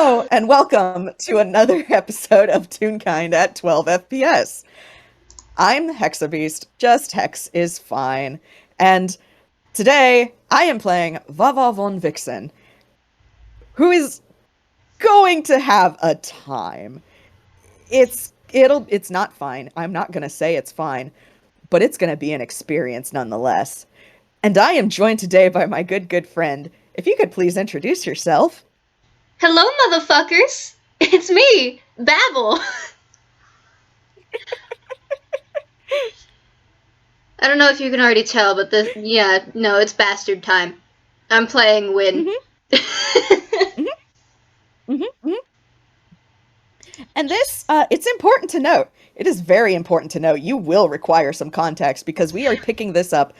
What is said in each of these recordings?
Hello, and welcome to another episode of Toonkind at 12 FPS. I'm Hexabeast, just Hex is fine, and today I am playing Vava Von Vixen, who is going to have a time. It's not fine. I'm not gonna say it's fine, but it's gonna be an experience nonetheless. And I am joined today by my good friend. If you could please introduce yourself. Hello, motherfuckers! It's me, Babble. I don't know if you can already tell, but it's bastard time. I'm playing Winn. And this, it's important to note. It is very important to note. You will require some context because we are picking this up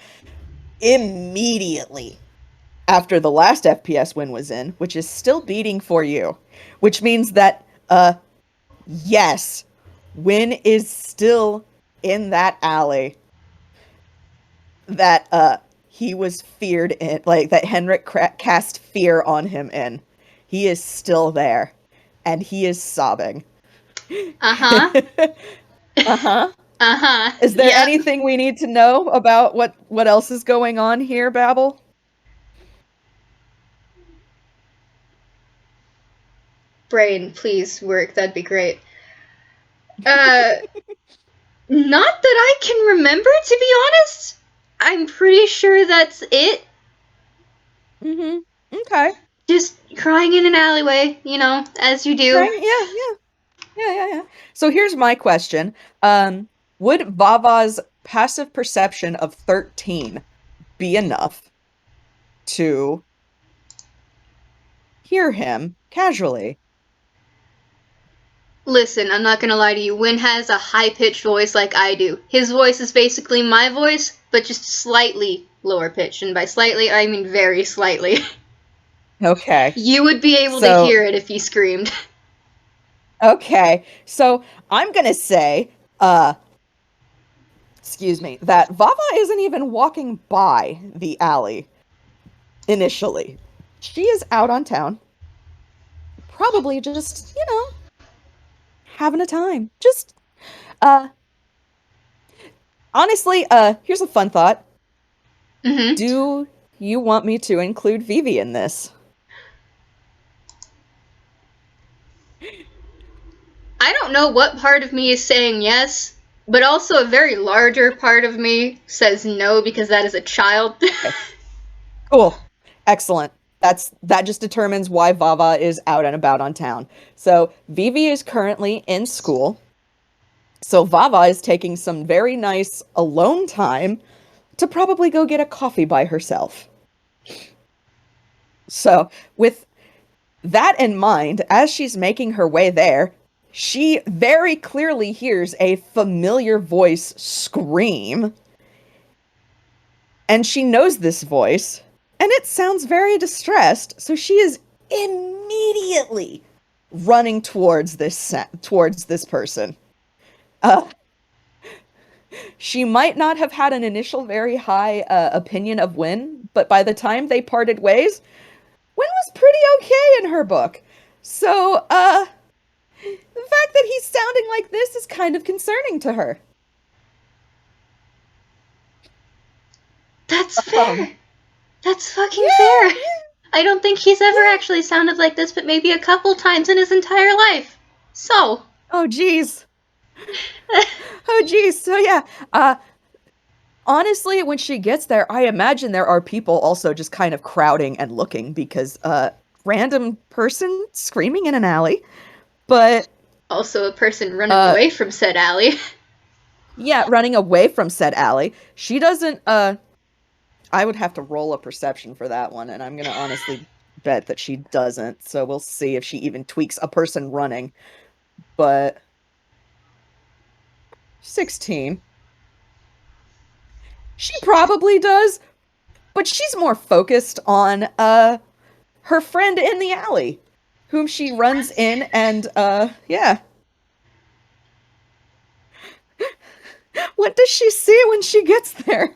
immediately after the last FPS Winn was in, which is still beating for you. Which means that, yes, Winn is still in that alley that, he was feared in, like, that Henrik cast fear on him in. He is still there. And he is sobbing. Uh-huh. Uh-huh. Uh-huh. Is there anything we need to know about what else is going on here, Babble? Brain, please work. That'd be great. Not that I can remember, to be honest. I'm pretty sure that's it. Mm-hmm. Okay. Just crying in an alleyway, as you do. Yeah. So here's my question. Would Vava's passive perception of 13 be enough to hear him casually? Listen, I'm not gonna lie to you. Winn has a high-pitched voice like I do. His voice is basically my voice, but just slightly lower pitched. And by slightly, I mean very slightly. Okay. You would be able to hear it if he screamed. Okay. So I'm gonna say, excuse me, that Vava isn't even walking by the alley initially. She is out on town. Probably just, having a time. Just, honestly, here's a fun thought. Mm-hmm. Do you want me to include Vivi in this? I don't know what part of me is saying yes, but also a very larger part of me says no because that is a child. Okay. Cool. Excellent. That just determines why Vava is out and about on town. So Vivi is currently in school. So Vava is taking some very nice alone time to probably go get a coffee by herself. So with that in mind, as she's making her way there, she very clearly hears a familiar voice scream. And she knows this voice, and it sounds very distressed, so she is immediately running towards this person. She might not have had an initial very high opinion of Winn, but by the time they parted ways, Winn was pretty okay in her book. So, the fact that he's sounding like this is kind of concerning to her. That's fair. That's fucking fair. I don't think he's ever actually sounded like this, but maybe a couple times in his entire life. So. Oh, jeez. So yeah, honestly, when she gets there, I imagine there are people also just kind of crowding and looking because, random person screaming in an alley, but... Also a person running away from said alley. Yeah, running away from said alley. She doesn't, I would have to roll a perception for that one, and I'm gonna honestly bet that she doesn't, so we'll see if she even tweaks a person running. But... 16. She probably does, but she's more focused on, her friend in the alley, whom she runs in and, yeah. What does she see when she gets there?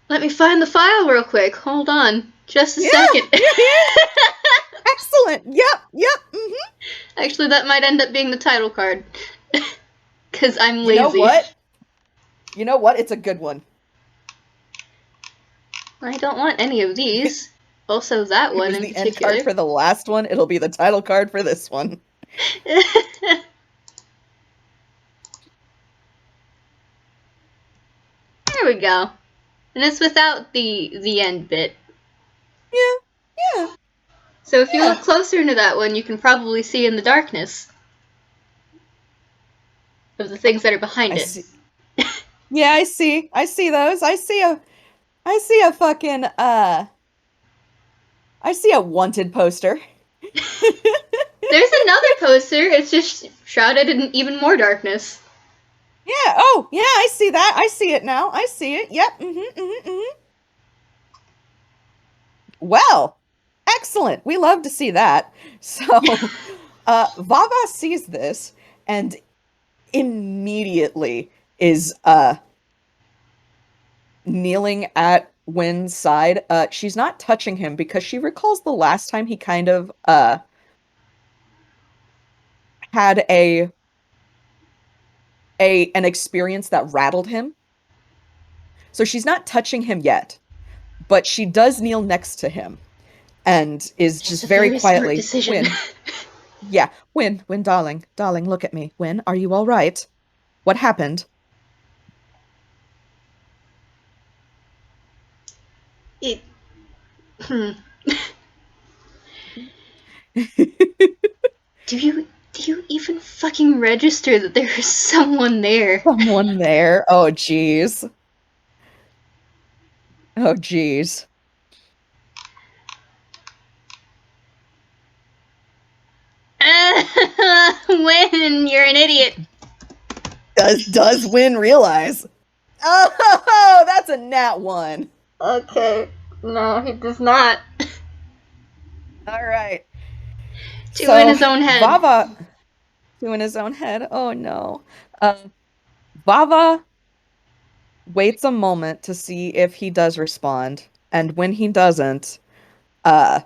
Let me find the file real quick. Hold on. Just a second. Excellent. Yep. Actually, that might end up being the title card. Because I'm You know lazy. what? It's a good one. I don't want any of these. Also, that It one was in the end card particular. for the last one. It'll be the title card for this one. There we go. And it's without the end bit. Yeah. So if you Yeah. look closer into that one, you can probably see in the darkness of the things that are behind I it. see. Yeah, I see. I see those. I see a fucking I see a wanted poster. There's another poster. It's just shrouded in even more darkness. Yeah. Oh, yeah, I see that. I see it now. I see it. Yep. Well, excellent. We love to see that. So, Vava sees this and immediately is kneeling at Winn's side. She's not touching him because she recalls the last time he kind of had an experience that rattled him. So she's not touching him yet, but she does kneel next to him and is That's just a very very smart quietly, decision. Winn. Yeah, Winn, darling, look at me. Winn, are you all right? What happened? It. Hmm. Do you even fucking register that there is someone there? Someone there. Oh, jeez. Oh, jeez. Winn, you're an idiot. Does Winn realize? Oh, that's a nat one. Okay. No, he does not. All right. Two in So his own head. Vava, two in his own head. Oh no. Vava waits a moment to see if he does respond, and when he doesn't, uh,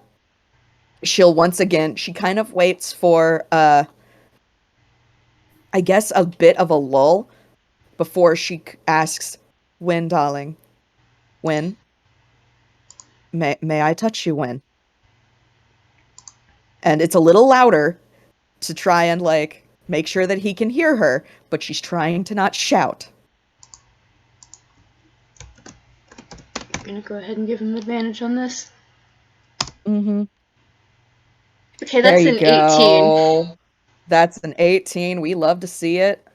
she'll once again. She kind of waits for, I guess, a bit of a lull before she asks, "Winn, darling, Winn, may I touch you, Winn?" And it's a little louder to try and like make sure that he can hear her, but she's trying to not shout. I'm gonna go ahead and give him advantage on this. Mm-hmm. Okay, There that's you an 18. go. That's an 18. We love to see it.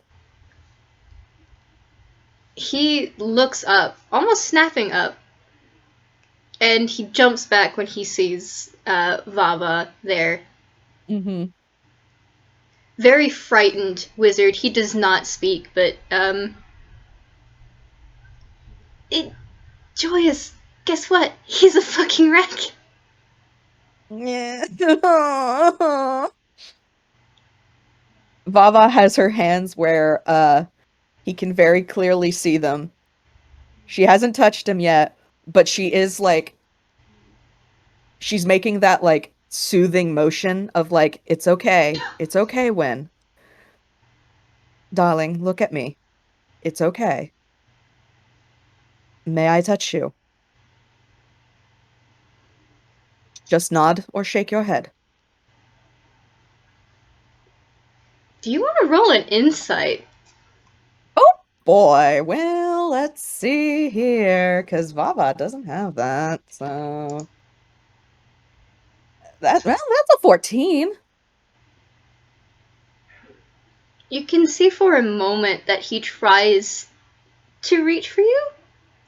He looks up, almost snapping up, and he jumps back when he sees Vava there. Mm-hmm. Very frightened wizard. He does not speak, but it joyous. Guess what? He's a fucking wreck. Yeah. Vava has her hands where he can very clearly see them. She hasn't touched him yet, but she is like she's making that like soothing motion of like it's okay. It's okay, Winn. Darling, look at me. It's okay. May I touch you? Just nod or shake your head. Do you want to roll an insight? Oh boy. Well, let's see here, because Vava doesn't have that. So that's a 14. You can see for a moment that he tries to reach for you,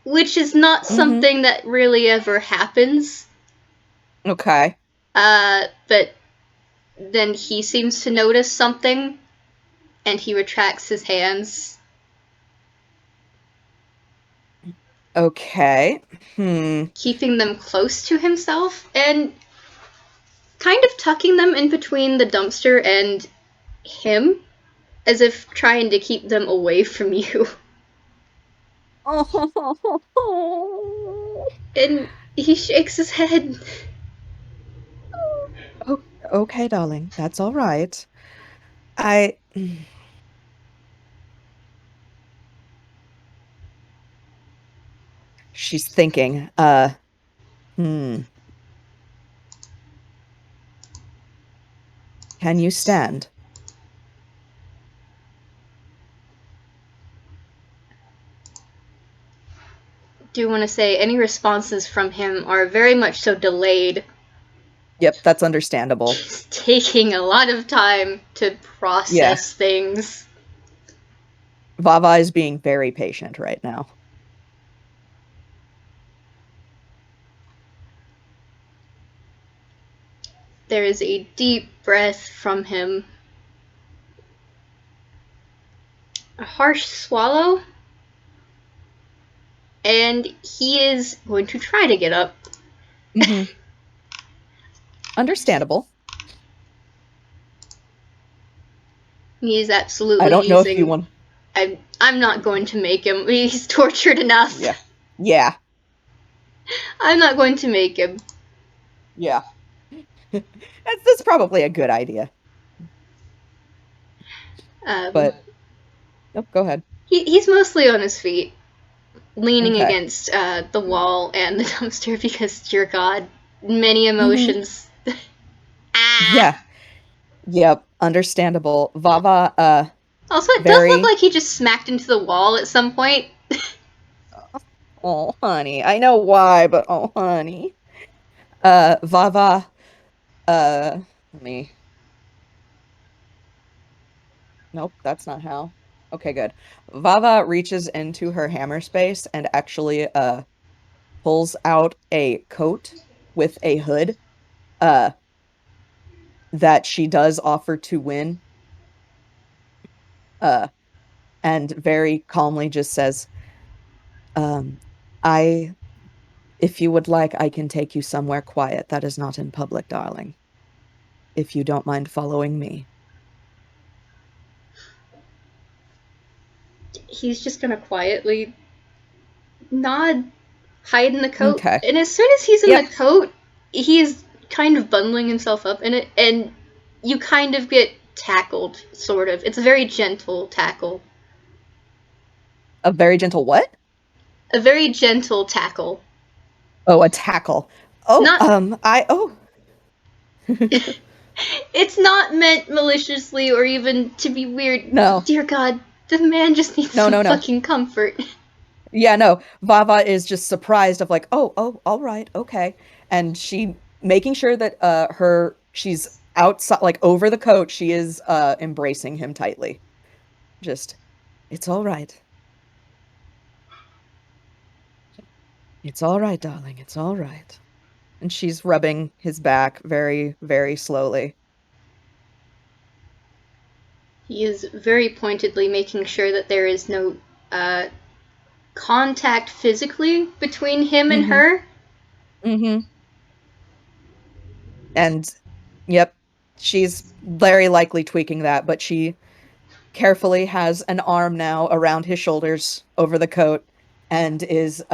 which is not Mm-hmm. something that really ever happens. Okay. But then he seems to notice something, and he retracts his hands, Okay. Hmm. keeping them close to himself, and kind of tucking them in between the dumpster and him, as if trying to keep them away from you. And he shakes his head. Okay, darling, that's all right. I She's thinking, hmm, can you stand? Do want to say any responses from him are very much so delayed. Yep, that's understandable. He's taking a lot of time to Yeah, process things. Vava is being very patient right now. There is a deep breath from him. A harsh swallow. And he is going to try to get up. Hmm. Understandable. He is I absolutely don't know if you using. want. I'm not going to make him. He's tortured enough. Yeah, yeah, I'm not going to make him. yeah. That's probably a good idea. Um, But nope, go ahead. he's mostly on his feet, leaning Okay. against the wall and the dumpster because, dear God, many Hmm. emotions. Ah! Yeah. Yep. Understandable. Vava, Also, it does look very. like he just smacked into the wall at some point. Oh, honey. I know why, but oh, honey. Vava, let me. Nope, that's not how. Okay, good. Vava reaches into her hammer space and actually, pulls out a coat with a hood, uh, that she does offer to Winn, uh, and very calmly just says, um, I if you would like, I can take you somewhere quiet that is not in public, darling, if you don't mind following me. He's just gonna quietly nod, hide in the coat, Okay. and as soon as he's in the Yep. coat, he's kind of bundling himself up in it, and you kind of get tackled, sort of. It's a very gentle tackle. A very gentle what? A very gentle tackle. Oh, a tackle. Oh, Not. oh. It's not meant maliciously or even to be weird. No. Dear God, the man just needs No, some no, no. fucking comfort. Yeah, no. Vava is just surprised of like, oh, all right, okay. And she making sure that she's outside like over the coat, she is embracing him tightly. Just it's all right. It's all right, darling. It's all right. And she's rubbing his back very, very slowly. He is very pointedly making sure that there is no uh, contact physically between him and Mm-hmm. her. Mm-hmm. And yep, she's very likely tweaking that, but she carefully has an arm now around his shoulders over the coat and is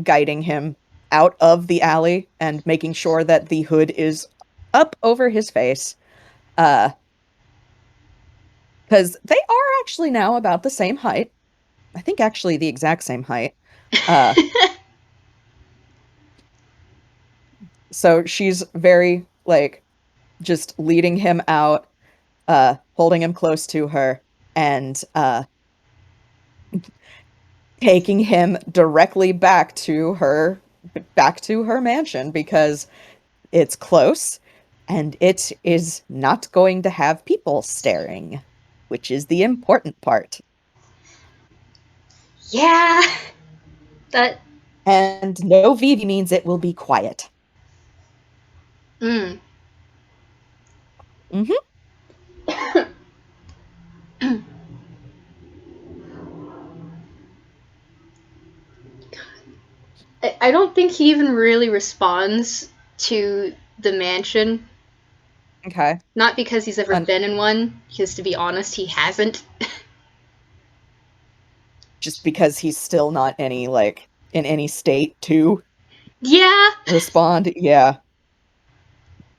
guiding him out of the alley and making sure that the hood is up over his face. Uh, because they are actually now about the same height. I think actually the exact same height. Uh, so she's very like just leading him out, holding him close to her, and taking him directly back to her mansion because it's close and it is not going to have people staring, which is the important part. Yeah, that. And no Vivi means it will be quiet. Mm. Hmm. I don't think he even really responds to the mansion. Okay. Not because he's ever And been in one, because to be honest, he hasn't. just because he's still not any like in any state to Yeah, respond. Yeah.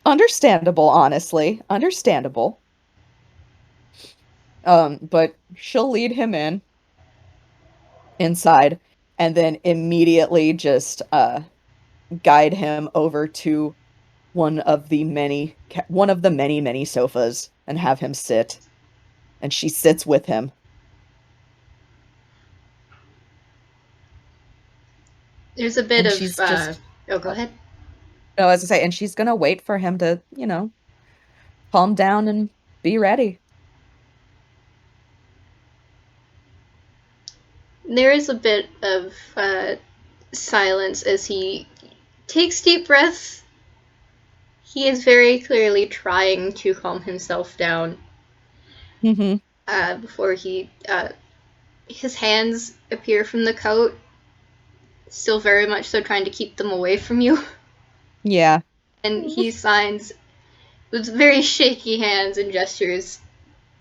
Understandable, honestly. Understandable. But she'll lead him inside and then immediately just guide him over to one of the many sofas and have him sit. And she sits with him. There's a bit And of, she's just oh, go oh, ahead. no, as I say, and she's gonna wait for him to, calm down and be ready. There is a bit of, silence as he takes deep breaths. He is very clearly trying to calm himself down, Mm-hmm. before his hands appear from the coat, still very much so trying to keep them away from you. Yeah. And he signs with very shaky hands and gestures,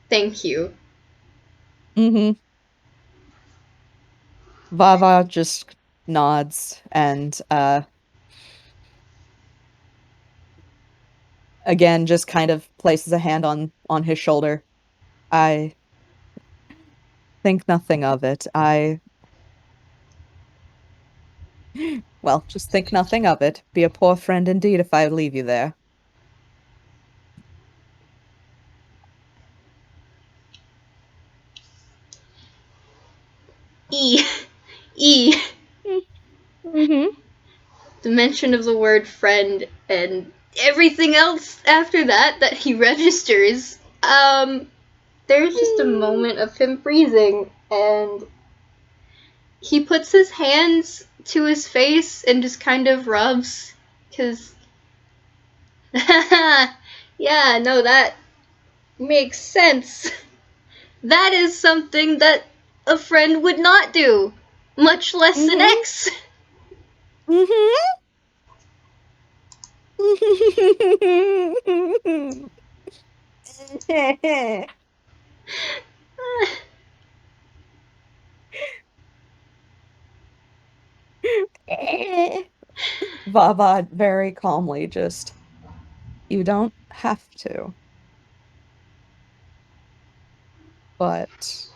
"Thank you." Mm-hmm. Vava just nods and again just kind of places a hand on his shoulder. I think nothing of it. Well, just think nothing of it. Be a poor friend indeed if I leave you there. E. E. Mm-hmm. The mention of the word friend and everything else after that he registers. There's just a moment of him freezing, and he puts his hands to his face and just kind of rubs, because, yeah, no, that makes sense. That is something that a friend would not do, much less an Mm-hmm. ex. Mm-hmm. Vava very calmly just, you don't have to, but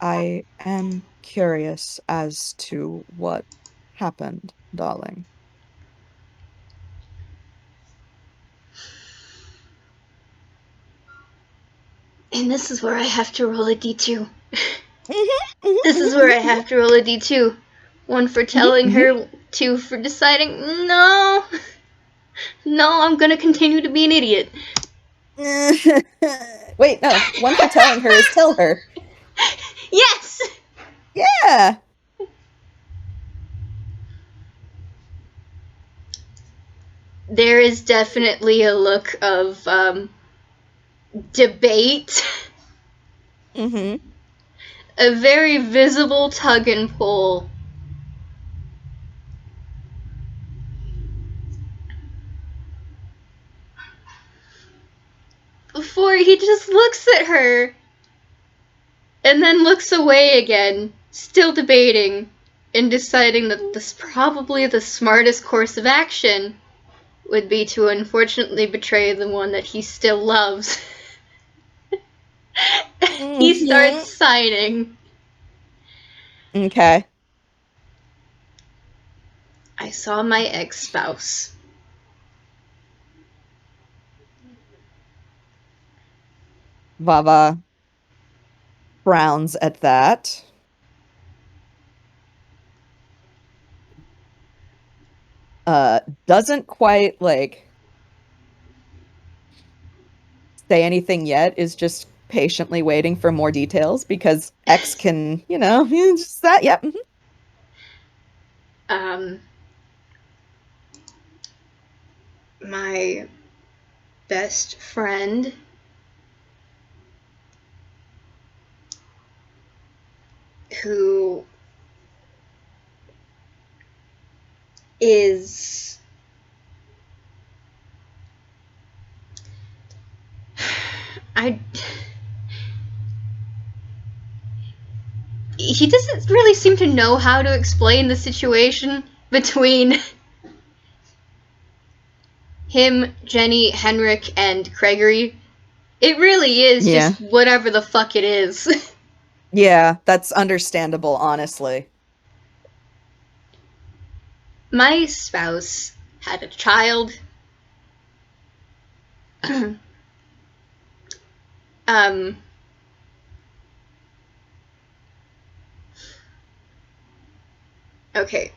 I am curious as to what happened, darling. And this is where I have to roll a d2. Mhm, This is where I have to roll a d2. One for mhm, telling mhm, her, two for deciding, no, no, I'm gonna continue to be an idiot. mhm. Wait, no. One for telling her is tell her. Yes! Yeah. There is definitely a look of, debate. Mm-hmm. A very visible tug and pull. Before he just looks at her and then looks away again, still debating, and deciding that this probably the smartest course of action would be to unfortunately betray the one that he still loves. He starts Mm-hmm. signing. Okay. I saw my ex-spouse. Vava frowns at that. Doesn't quite like say anything yet, is just patiently waiting for more details because X can, just that, yep. Mhm. Um, my best friend who is I he doesn't really seem to know how to explain the situation between him, Jenny, Henrik, and Gregory. It really is just whatever the fuck it is. Yeah, that's understandable, honestly. My spouse had a child. um, okay,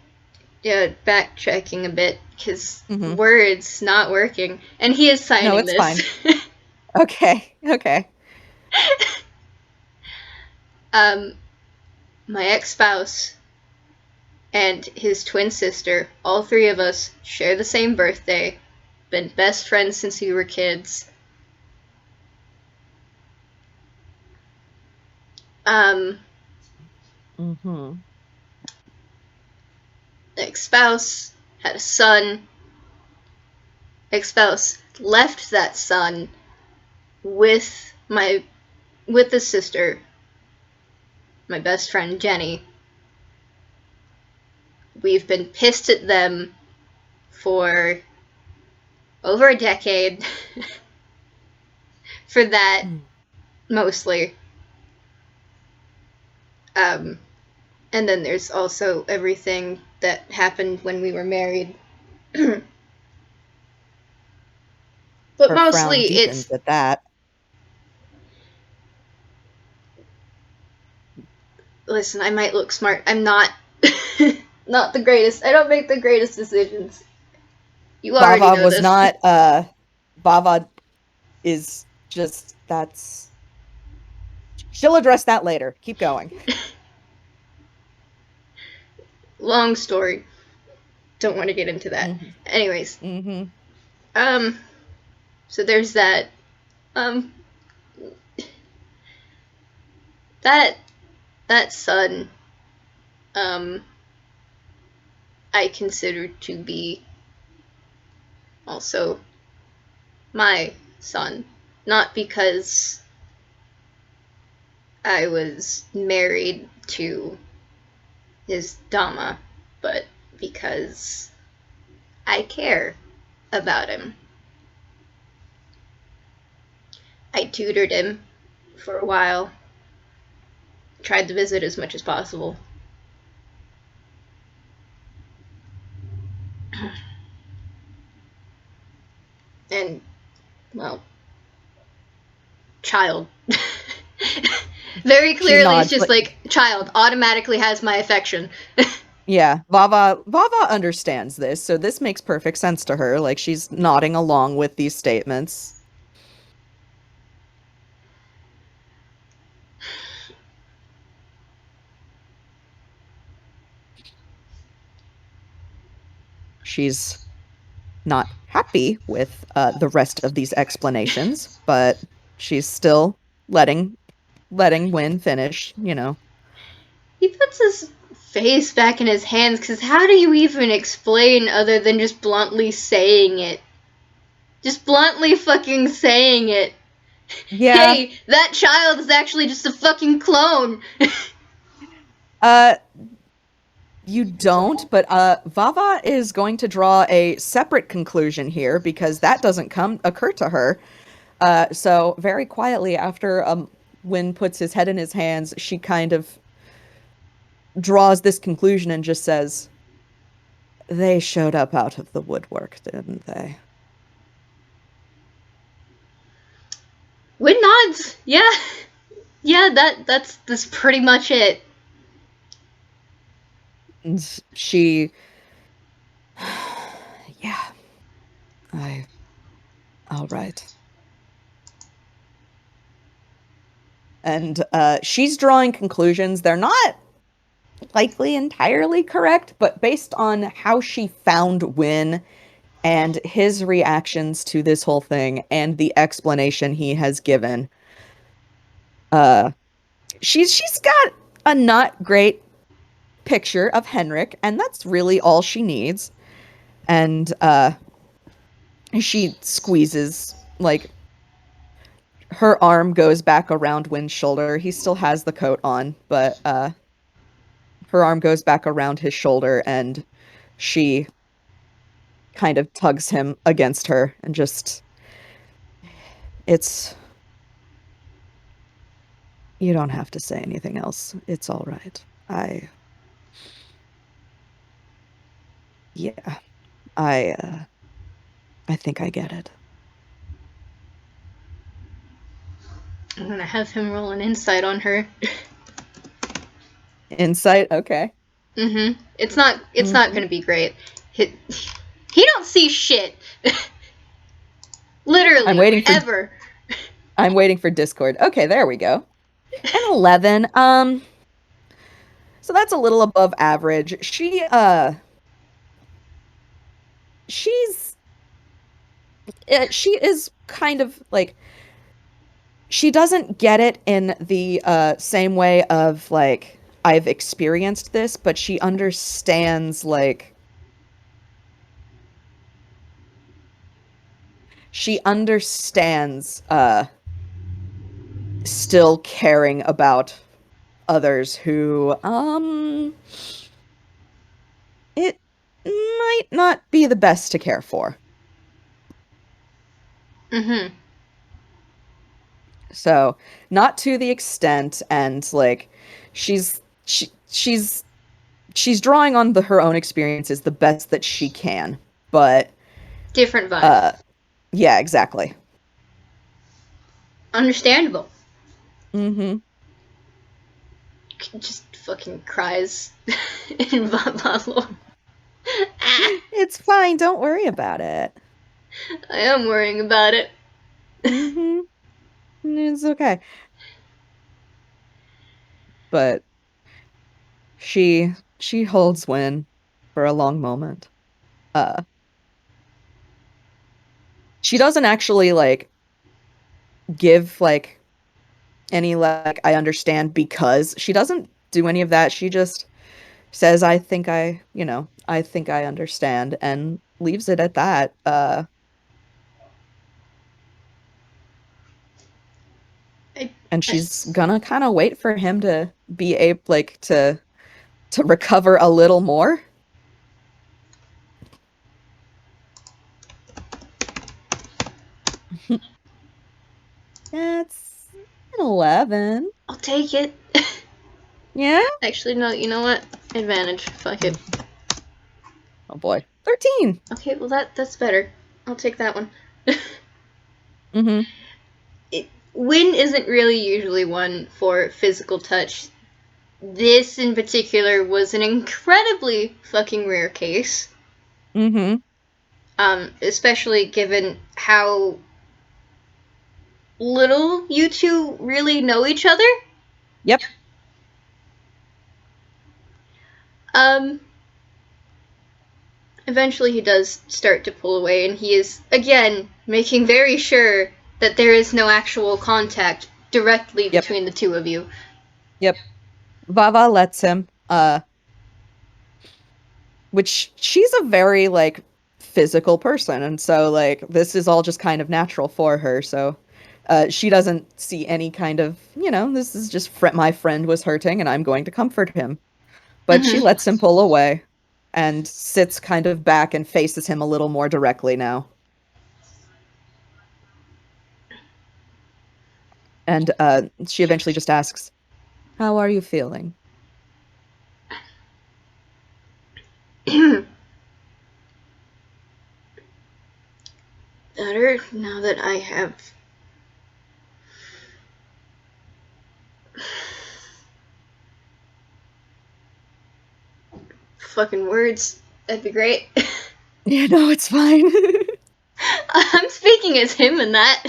yeah, backtracking a bit, because words not working. And he is signing no, it's this. Fine. Okay, okay. My ex-spouse and his twin sister, all three of us, share the same birthday, been best friends since we were kids. Ex-spouse had a son. Ex-spouse left that son with the sister, my best friend Jenny. We've been pissed at them for over a decade. For that, mostly. And then there's also everything that happened when we were married. But Her mostly frown deepens it's at that. listen, I might look smart. I'm not not the greatest. I don't make the greatest decisions. You already Vava know was this. not Vava is just that's she'll address that later. Keep going. Long story. Don't want to get into that. Anyways. So there's that. Um that son I consider to be also my son. Not because I was married to his Dama, but because I care about him. I tutored him for a while, tried to visit as much as possible. And, well, child. Very clearly, it's just like, child automatically has my affection. Yeah, Vava understands this, so this makes perfect sense to her. Like, she's nodding along with these statements. She's not happy with the rest of these explanations, but she's still letting Winn finish, you know. He puts his face back in his hands, because how do you even explain other than just bluntly saying it? Just bluntly fucking saying it. Yeah. Hey, that child is actually just a fucking clone. You don't, but Vava is going to draw a separate conclusion here because that doesn't occur to her. So very quietly after Winn puts his head in his hands, she kind of draws this conclusion and just says, "They showed up out of the woodwork, didn't they?" Winn nods. Yeah. Yeah, that's pretty much it. And she, yeah, all right. And she's drawing conclusions. They're not likely entirely correct, but based on how she found Winn and his reactions to this whole thing and the explanation he has given, she's got a not great picture of Henrik, and that's really all she needs. And she squeezes, like, her arm goes back around Winn's shoulder. He still has the coat on, but her arm goes back around his shoulder, and she kind of tugs him against her and just, it's, you don't have to say anything else. It's all right. Yeah, I, uh, I think I get it. I'm gonna have him roll an insight on her. Insight? Okay. It's not gonna be great. He don't see shit. I'm Literally, waiting for ever. I'm waiting for Discord. Okay, there we go. An 11. So that's a little above average. She's she is kind of like she doesn't get it in the same way of like I've experienced this, but she understands like she understands still caring about others who it might not be the best to care for. Mm-hmm. So, not to the extent and like she's drawing on her own experiences the best that she can. But Different vibe. uh yeah, exactly. Understandable. Mhm. Just fucking cries in Babble. It's fine, don't worry about it. I am worrying about it. Mhm. It's okay. But she holds Winn for a long moment. Uh she doesn't actually like give like any like I understand because she doesn't do any of that. She just says I think I understand and leaves it at that. I, And I, she's gonna kind of wait for him to be able like to recover a little more. That's an 11. I'll take it. Yeah? Actually, no, you know what? Advantage. Fuck it. Oh boy. 13. Okay, well that's better. I'll take that one. Mm-hmm. Winn isn't really usually one for physical touch. This in particular was an incredibly fucking rare case. Mm-hmm. Especially given how little you two really know each other. Yep. Um, Eventually he does start to pull away, and he is, again, making very sure that there is no actual contact directly Yep. between the two of you. Yep. Vava lets him. Which she's a very like physical person, and so like this is all just kind of natural for her. So she doesn't see any kind of, this is just my friend was hurting and I'm going to comfort him. But she Mm-hmm. lets him pull away and sits kind of back and faces him a little more directly now. And she eventually just asks, "How are you feeling?" Better now that I have fucking words. That'd be great. Yeah, no, it's fine. I'm speaking as him in that.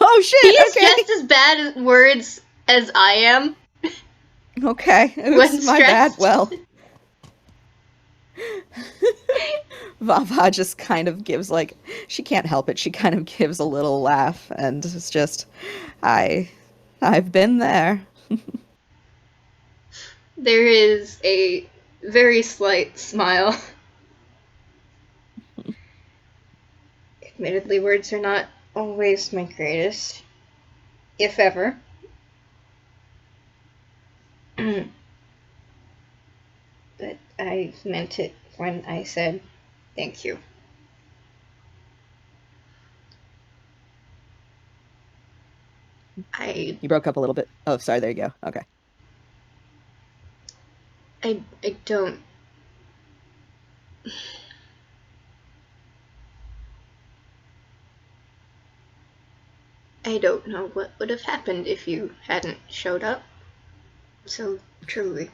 Oh He shit, is okay. just as bad at words as I am Okay, when oops, my bad. stressed. Well, Vava just kind of gives like she can't help it. She kind of gives a little laugh and it's just I I've been there. There is a very slight smile. Admittedly, words are not always my greatest, if ever. But I meant it when I said Thank you. I You broke up a little bit. Oh, sorry. There you go. Okay. I don't. I don't know what would have happened if you hadn't showed up. So truly,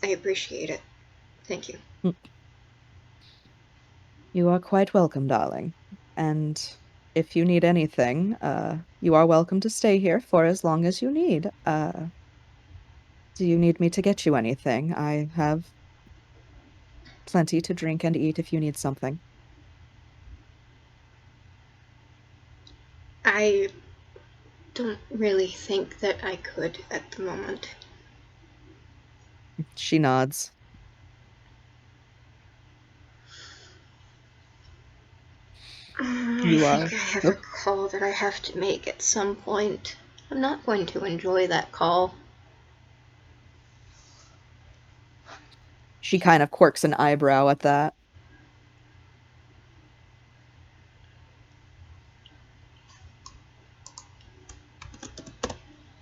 I appreciate it. Thank you. You are quite welcome, darling. And if you need anything, you are welcome to stay here for as long as you need. Do you need me to get you anything? I have plenty to drink and eat if you need something. I don't really think that I could at the moment. She nods. I You think are. I have a Oh, call that I have to make at some point. I'm not going to enjoy that call. she kind of quirks an eyebrow at that.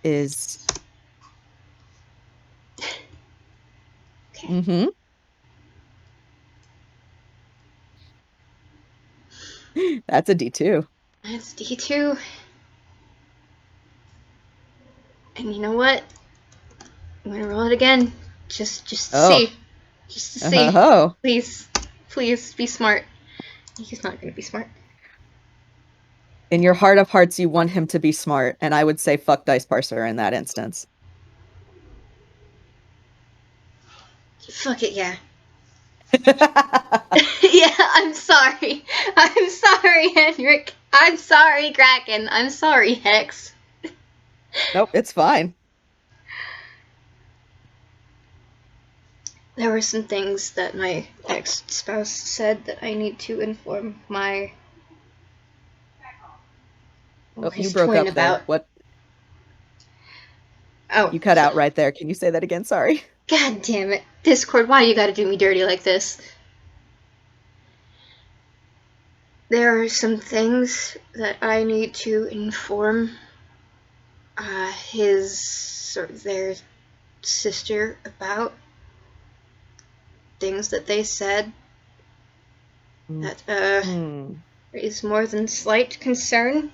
Is. Okay, Mm-hmm. That's a D2. that's D2. And you know what? I'm gonna roll it again. Just to Oh. see. Just to see. Oh. Please. Please be smart. He's not gonna be smart. In your heart of hearts, you want him to be smart, and I would say fuck Dice Parser in that instance. Fuck it, yeah. Yeah, I'm sorry. I'm sorry, Henrik. I'm sorry, Kraken. I'm sorry, Hex. Nope, it's fine. There were some things that my ex-spouse said that I need to inform my Oh, you his broke twin up there. about. What? Oh, You cut out right there. Can you say that again? Sorry. God damn it. Discord, why you gotta do me dirty like this? There are some things that I need to inform his or their sister about. Things that they said that Hmm. is more than slight concern.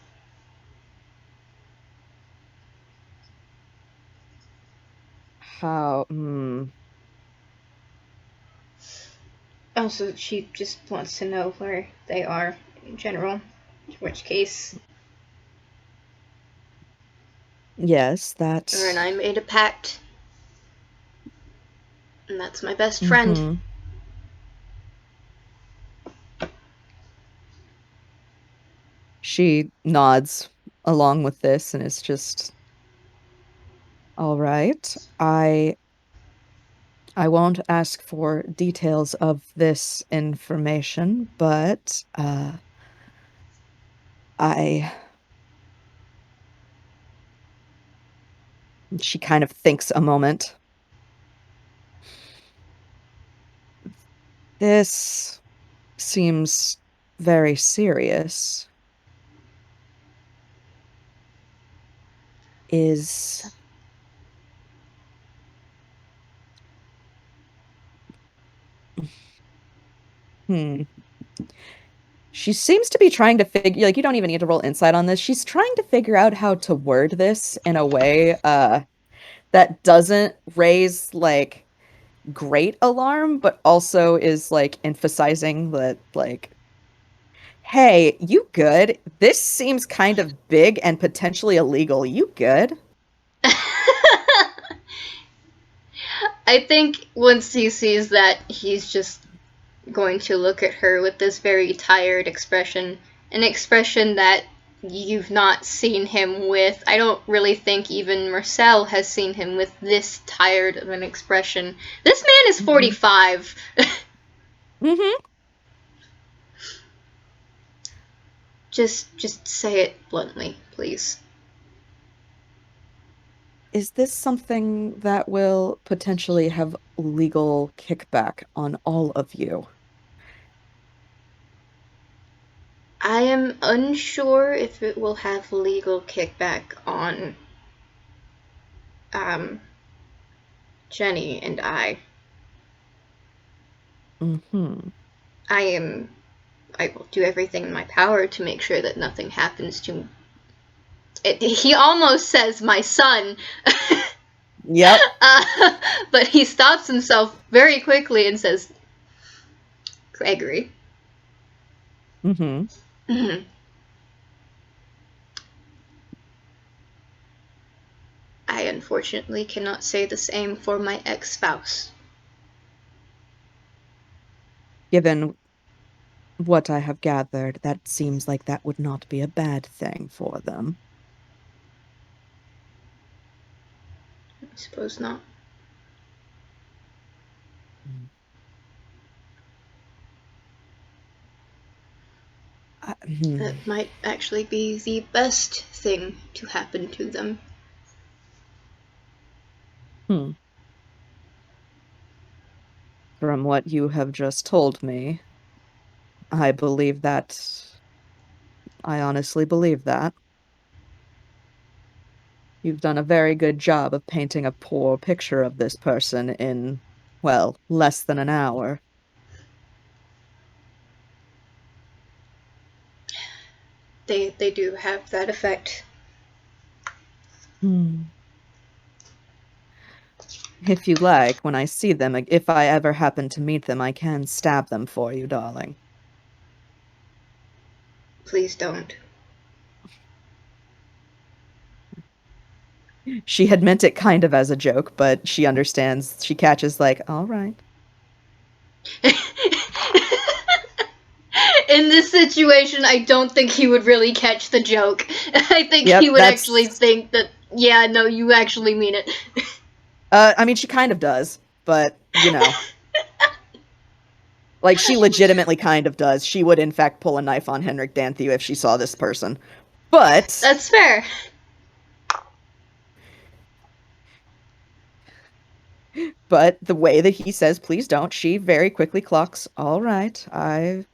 How? Hmm. Also, she just wants to know where they are in general. In which case, Yes, her and that. I made a pact, and that's my best friend. Mm-hmm. She nods along with this and is just, all right. I won't ask for details of this information, but I she kind of thinks a moment. This seems very serious. Is hmm. She seems to be trying to figure, like, you don't even need to roll insight on this. She's trying to figure out how to word this in a way that doesn't raise like great alarm, but also is like emphasizing that like, hey, you good? This seems kind of big and potentially illegal. You good? I think once he sees that, he's just going to look at her with this very tired expression. An expression that you've not seen him with. I don't really think even Marcel has seen him with this tired of an expression. This man is Mm-hmm. 45. Mm-hmm. Just say it bluntly, please. Is this something that will potentially have legal kickback on all of you? I am unsure if it will have legal kickback on Jenny and I. Mm-hmm. I will do everything in my power to make sure that nothing happens to he almost says my son. Yep. But he stops himself very quickly and says, Gregory. Mm-hmm. I unfortunately cannot say the same for my ex-spouse. Given what I have gathered, that seems like that would not be a bad thing for them. I suppose not. Hmm. That might actually be the best thing to happen to them. Hmm. From what you have just told me, I believe that. I honestly believe that. You've done a very good job of painting a poor picture of this person in, well, less than an hour. They do have that effect. Hmm. If you like, when I see them, if I ever happen to meet them, I can stab them for you, darling. Please don't. She had meant it kind of as a joke, but she understands. She catches, like, all right. In this situation, I don't think he would really catch the joke. I think he Yep, would actually that's. think that, yeah, no, you actually mean it. I mean, she kind of does, but, you know. Like, she legitimately kind of does. She would, in fact, pull a knife on Henrik Danthew if she saw this person. But. That's fair. But the way that he says, please don't, she very quickly clocks, all right, I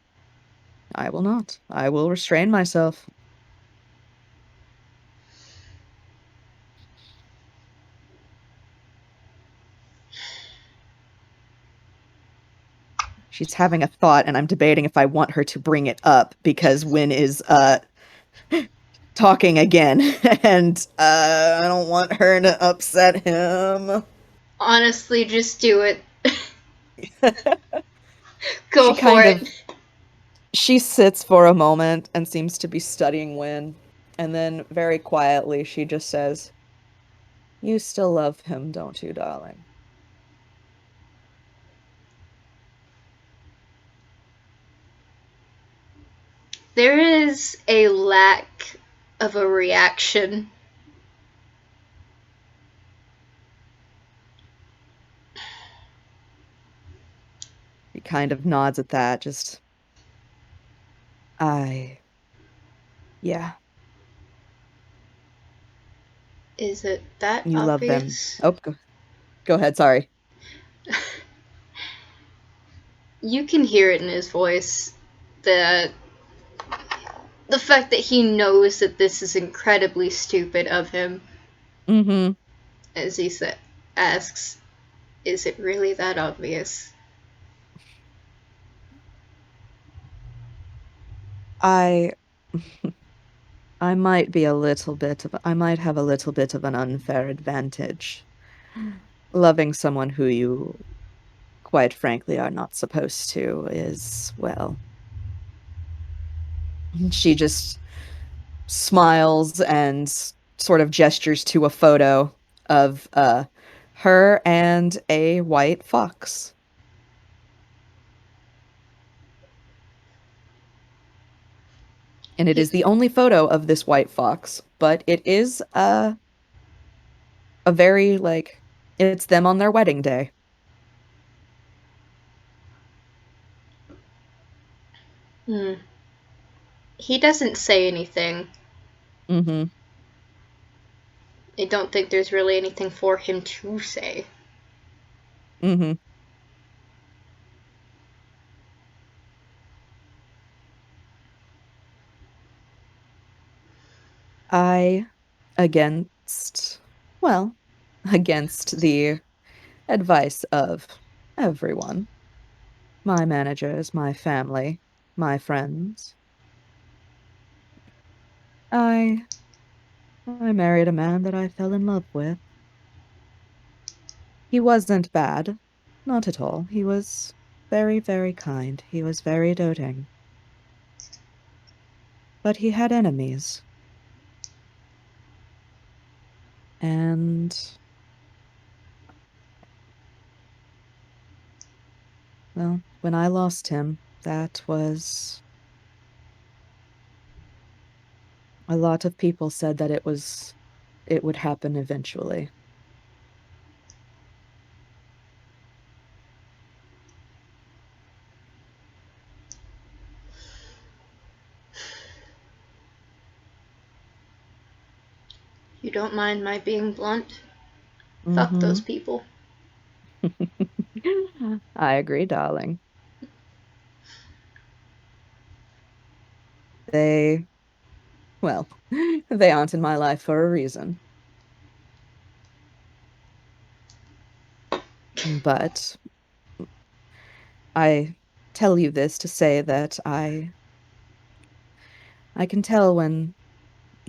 will not. I will restrain myself. She's having a thought, and I'm debating if I want her to bring it up because Winn is talking again, and I don't want her to upset him. Honestly, just do it. Go She for kind it. of she sits for a moment and seems to be studying Winn, and then very quietly she just says, "You still love him, don't you, darling?" There is a lack of a reaction. He kind of nods at that, just I yeah, Is it that you love them. obvious? Oh, go ahead, sorry. You can hear it in his voice. The the fact that he knows that this is incredibly stupid of him, Mm-hmm. as he asks, is it really that obvious? I I might be a little bit of I might have a little bit of an unfair advantage. Loving someone who you, quite frankly, are not supposed to is, well, she just smiles and sort of gestures to a photo of her and a white fox. And it He, is the only photo of this white fox, but it is a very like it's them on their wedding day. hmm, he doesn't say anything. Mm-hmm. I don't think there's really anything for him to say. Mm-hmm. I, against, well, against the advice of everyone, my managers, my family, my friends, I I married a man that I fell in love with. He wasn't bad, not at all. He was very, very kind. He was very doting. But he had enemies. And, well, when I lost him, that was a lot of people said that it would happen eventually. You don't mind my being blunt? Fuck Mm-hmm. those people. I agree, darling. They, well, they aren't in my life for a reason. But I tell you this to say that I can tell when,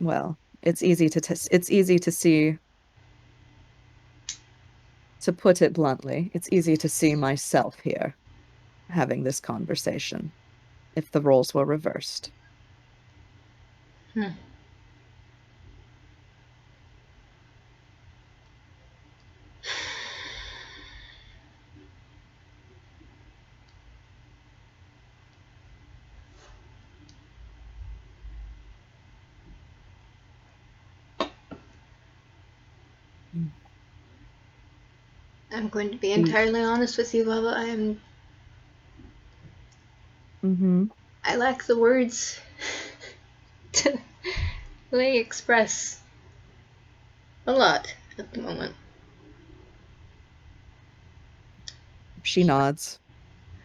well, it's easy to see, to put it bluntly, it's easy to see myself here having this conversation if the roles were reversed. Hmm. Mm. I'm going to be The entirely honest with you, Baba. mm-hmm. I lack the words to really express a lot at the moment. She nods.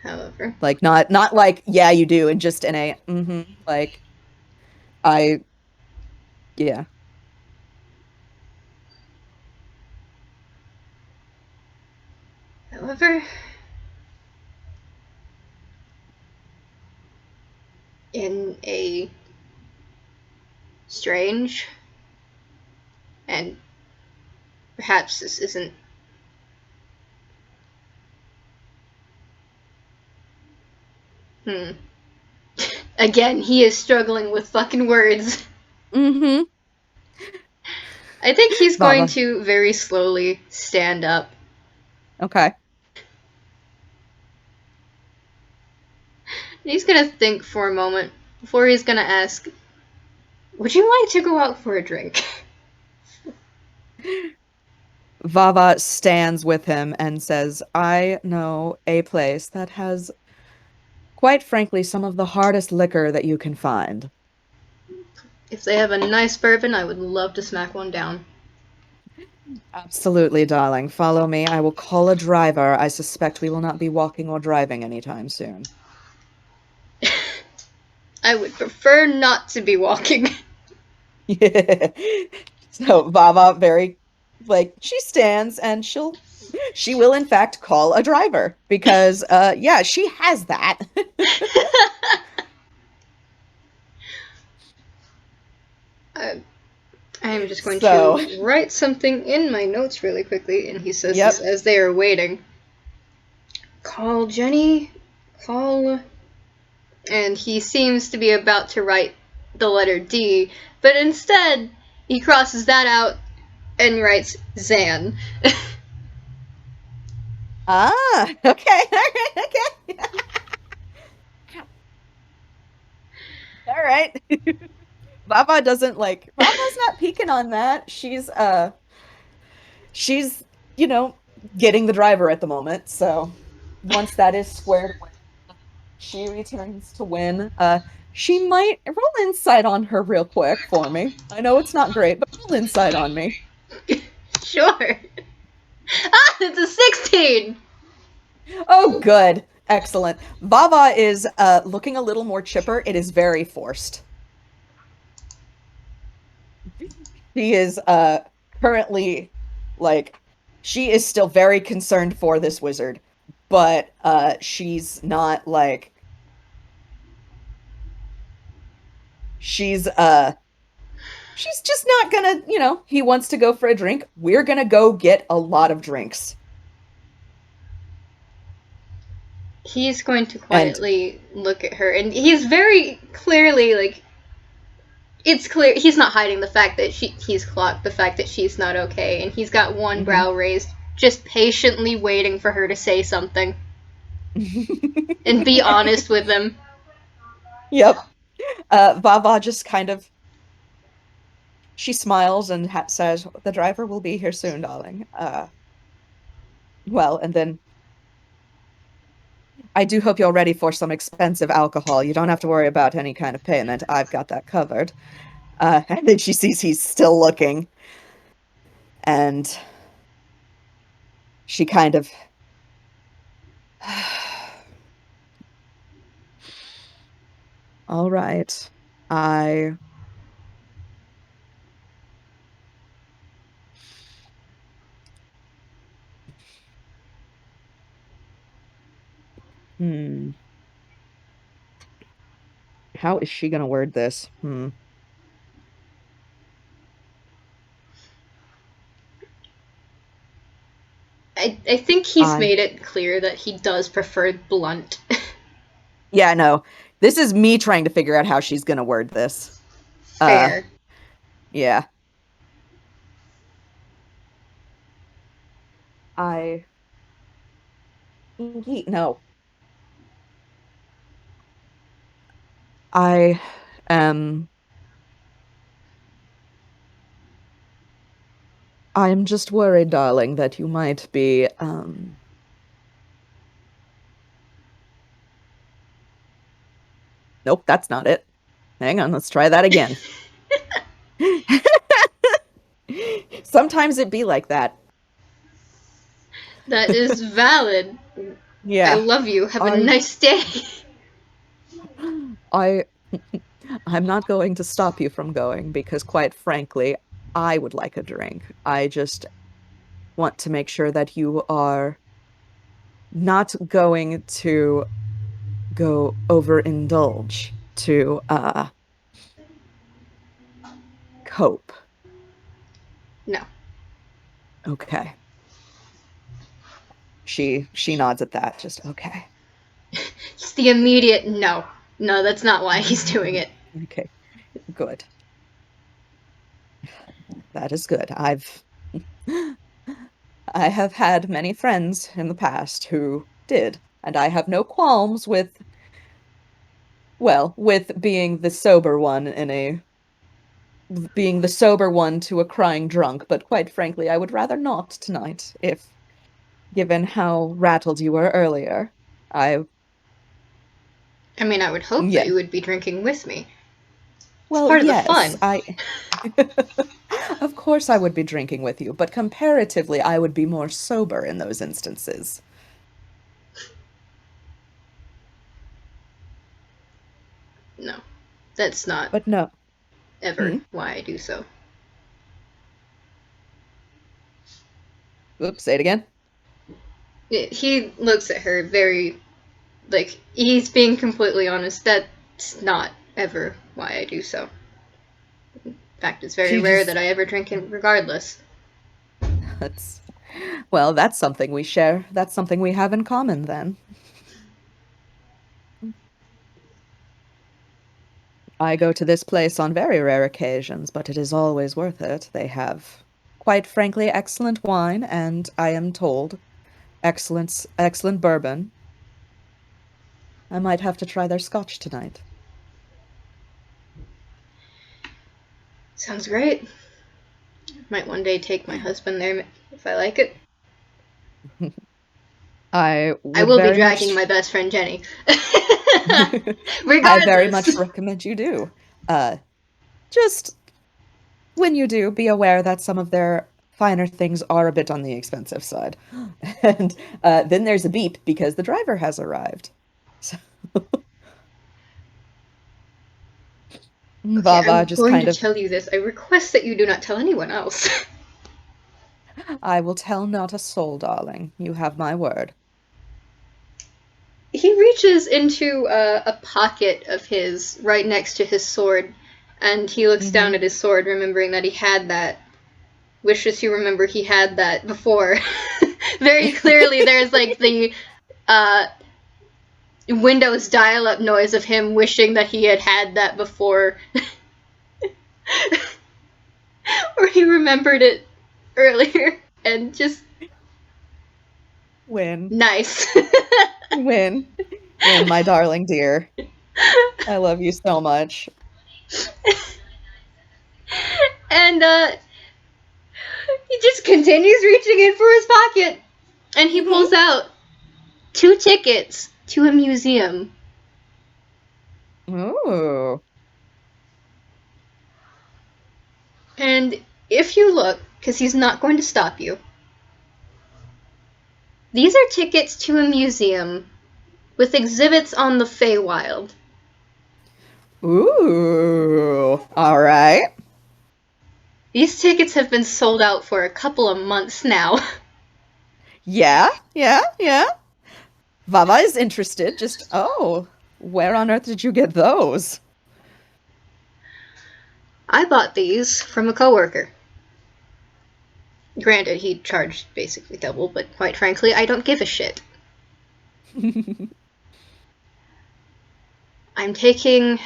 However, Like not like, yeah, you do, and just in a like I yeah. however, in a strange and perhaps this isn't. Hmm. Again, he is struggling with fucking words. Mm-hmm. I think he's going Vava. to very slowly stand up. Okay. He's gonna think for a moment before he's gonna ask, "Would you like to go out for a drink?" Vava stands with him and says, I know a place that has, quite frankly, some of the hardest liquor that you can find. If they have a nice bourbon, I would love to smack one down. Absolutely, darling. Follow me. I will call a driver. I suspect we will not be walking or driving anytime soon. I would prefer not to be walking. So Vava very like she stands and she will in fact call a driver because yeah, she has that. I, I am just going So, to write something in my notes really quickly, and he says this yep. as they are waiting. Call Jenny. Call. And he seems to be about to write the letter D, but instead he crosses that out and writes Zan. Ah, okay. All right. Okay. All right. Vava doesn't like Vava's not peeking on that. She's, you know, getting the driver at the moment. So once that is squared away, she returns to Winn. She might roll insight on her real quick for me. I know it's not great, but roll insight on me. Sure. Ah, it's a 16! Oh, good. Excellent. Vava is looking a little more chipper. It is very forced. She is currently like she is still very concerned for this wizard, but she's not like she's she's just not gonna, he wants to go for a drink. We're gonna go get a lot of drinks. He's going to And quietly look at her, and he's very clearly like, it's clear he's not hiding the fact that he's clocked the fact that she's not okay, and he's got one mhm. brow raised, just patiently waiting for her to say something and be honest with him. Yep. Vava just kind of she smiles and says, "The driver will be here soon, darling." Well, and then I do hope you're ready for some expensive alcohol. You don't have to worry about any kind of payment. I've got that covered. And then she sees he's still looking, and she kind of, all right. I, hmm, how is she gonna word this? I think he's I, made it clear that he does prefer blunt. yeah, no. This is me trying to figure out how she's gonna word this. Uh, Fair. yeah. I, no. I am I'm just worried, darling, that you might be nope, that's not it. Hang on, let's try that again. Sometimes it be like that. That is valid. I Yeah. love you. Have a I nice day. I I'm not going to stop you from going because quite frankly, I would like a drink. I just want to make sure that you are not going to go overindulge to cope. No. Okay. She nods at that. Just okay. Just the immediate no. No, that's not why he's doing it. Okay. Good. That is good. I have had many friends in the past who did, and I have no qualms with, well, with being the sober one to a crying drunk, but quite frankly, I would rather not tonight, if given how rattled you were earlier. I, I mean, I would hope that yeah. you would be drinking with me. It's Well, part of the yes, fun. of course I would be drinking with you, but comparatively, I would be more sober in those instances. No, that's not But no. ever Hmm? why I do so. Oops, say it again. He looks at her very, like, he's being completely honest. That's not ever why I do so. In fact, it's very She rare that just I ever drink in regardless. That's well, that's something we share. That's something we have in common then. I go to this place on very rare occasions, but it is always worth it. They have, quite frankly, excellent wine, and I am told, excellent bourbon. I might have to try their scotch tonight. Sounds great. Might one day take my husband there if I like it. I I would will be very dragging my much best friend Jenny. I very much Regardless. recommend you do. Uh, just when you do, be aware that some of their finer things are a bit on the expensive side. And then there's a beep because the driver has arrived. So, Okay, Vava I'm just going kind to of, tell you this. I request that you do not tell anyone else. I will tell not a soul, darling. You have my word. He reaches into a pocket of his right next to his sword, and he looks down Mm-hmm. at his sword, remembering that he had that. Wishes to remember he had that before. Very clearly, there's like the uh, Windows dial-up noise of him wishing that he had that before, or he remembered it earlier, and just Winn. nice. Winn. Winn, my darling dear. I love you so much. And he just continues reaching in for his pocket, and he pulls Mm-hmm. out 2 tickets to a museum. Ooh. And if you look, because he's not going to stop you, these are tickets to a museum with exhibits on the Feywild. Ooh. All right. These tickets have been sold out for a couple of months now. Yeah, yeah, yeah. Vava is interested. Just, oh, where on earth did you get those? I bought these from a coworker. Granted, he charged basically double, but quite frankly, I don't give a shit. I'm taking.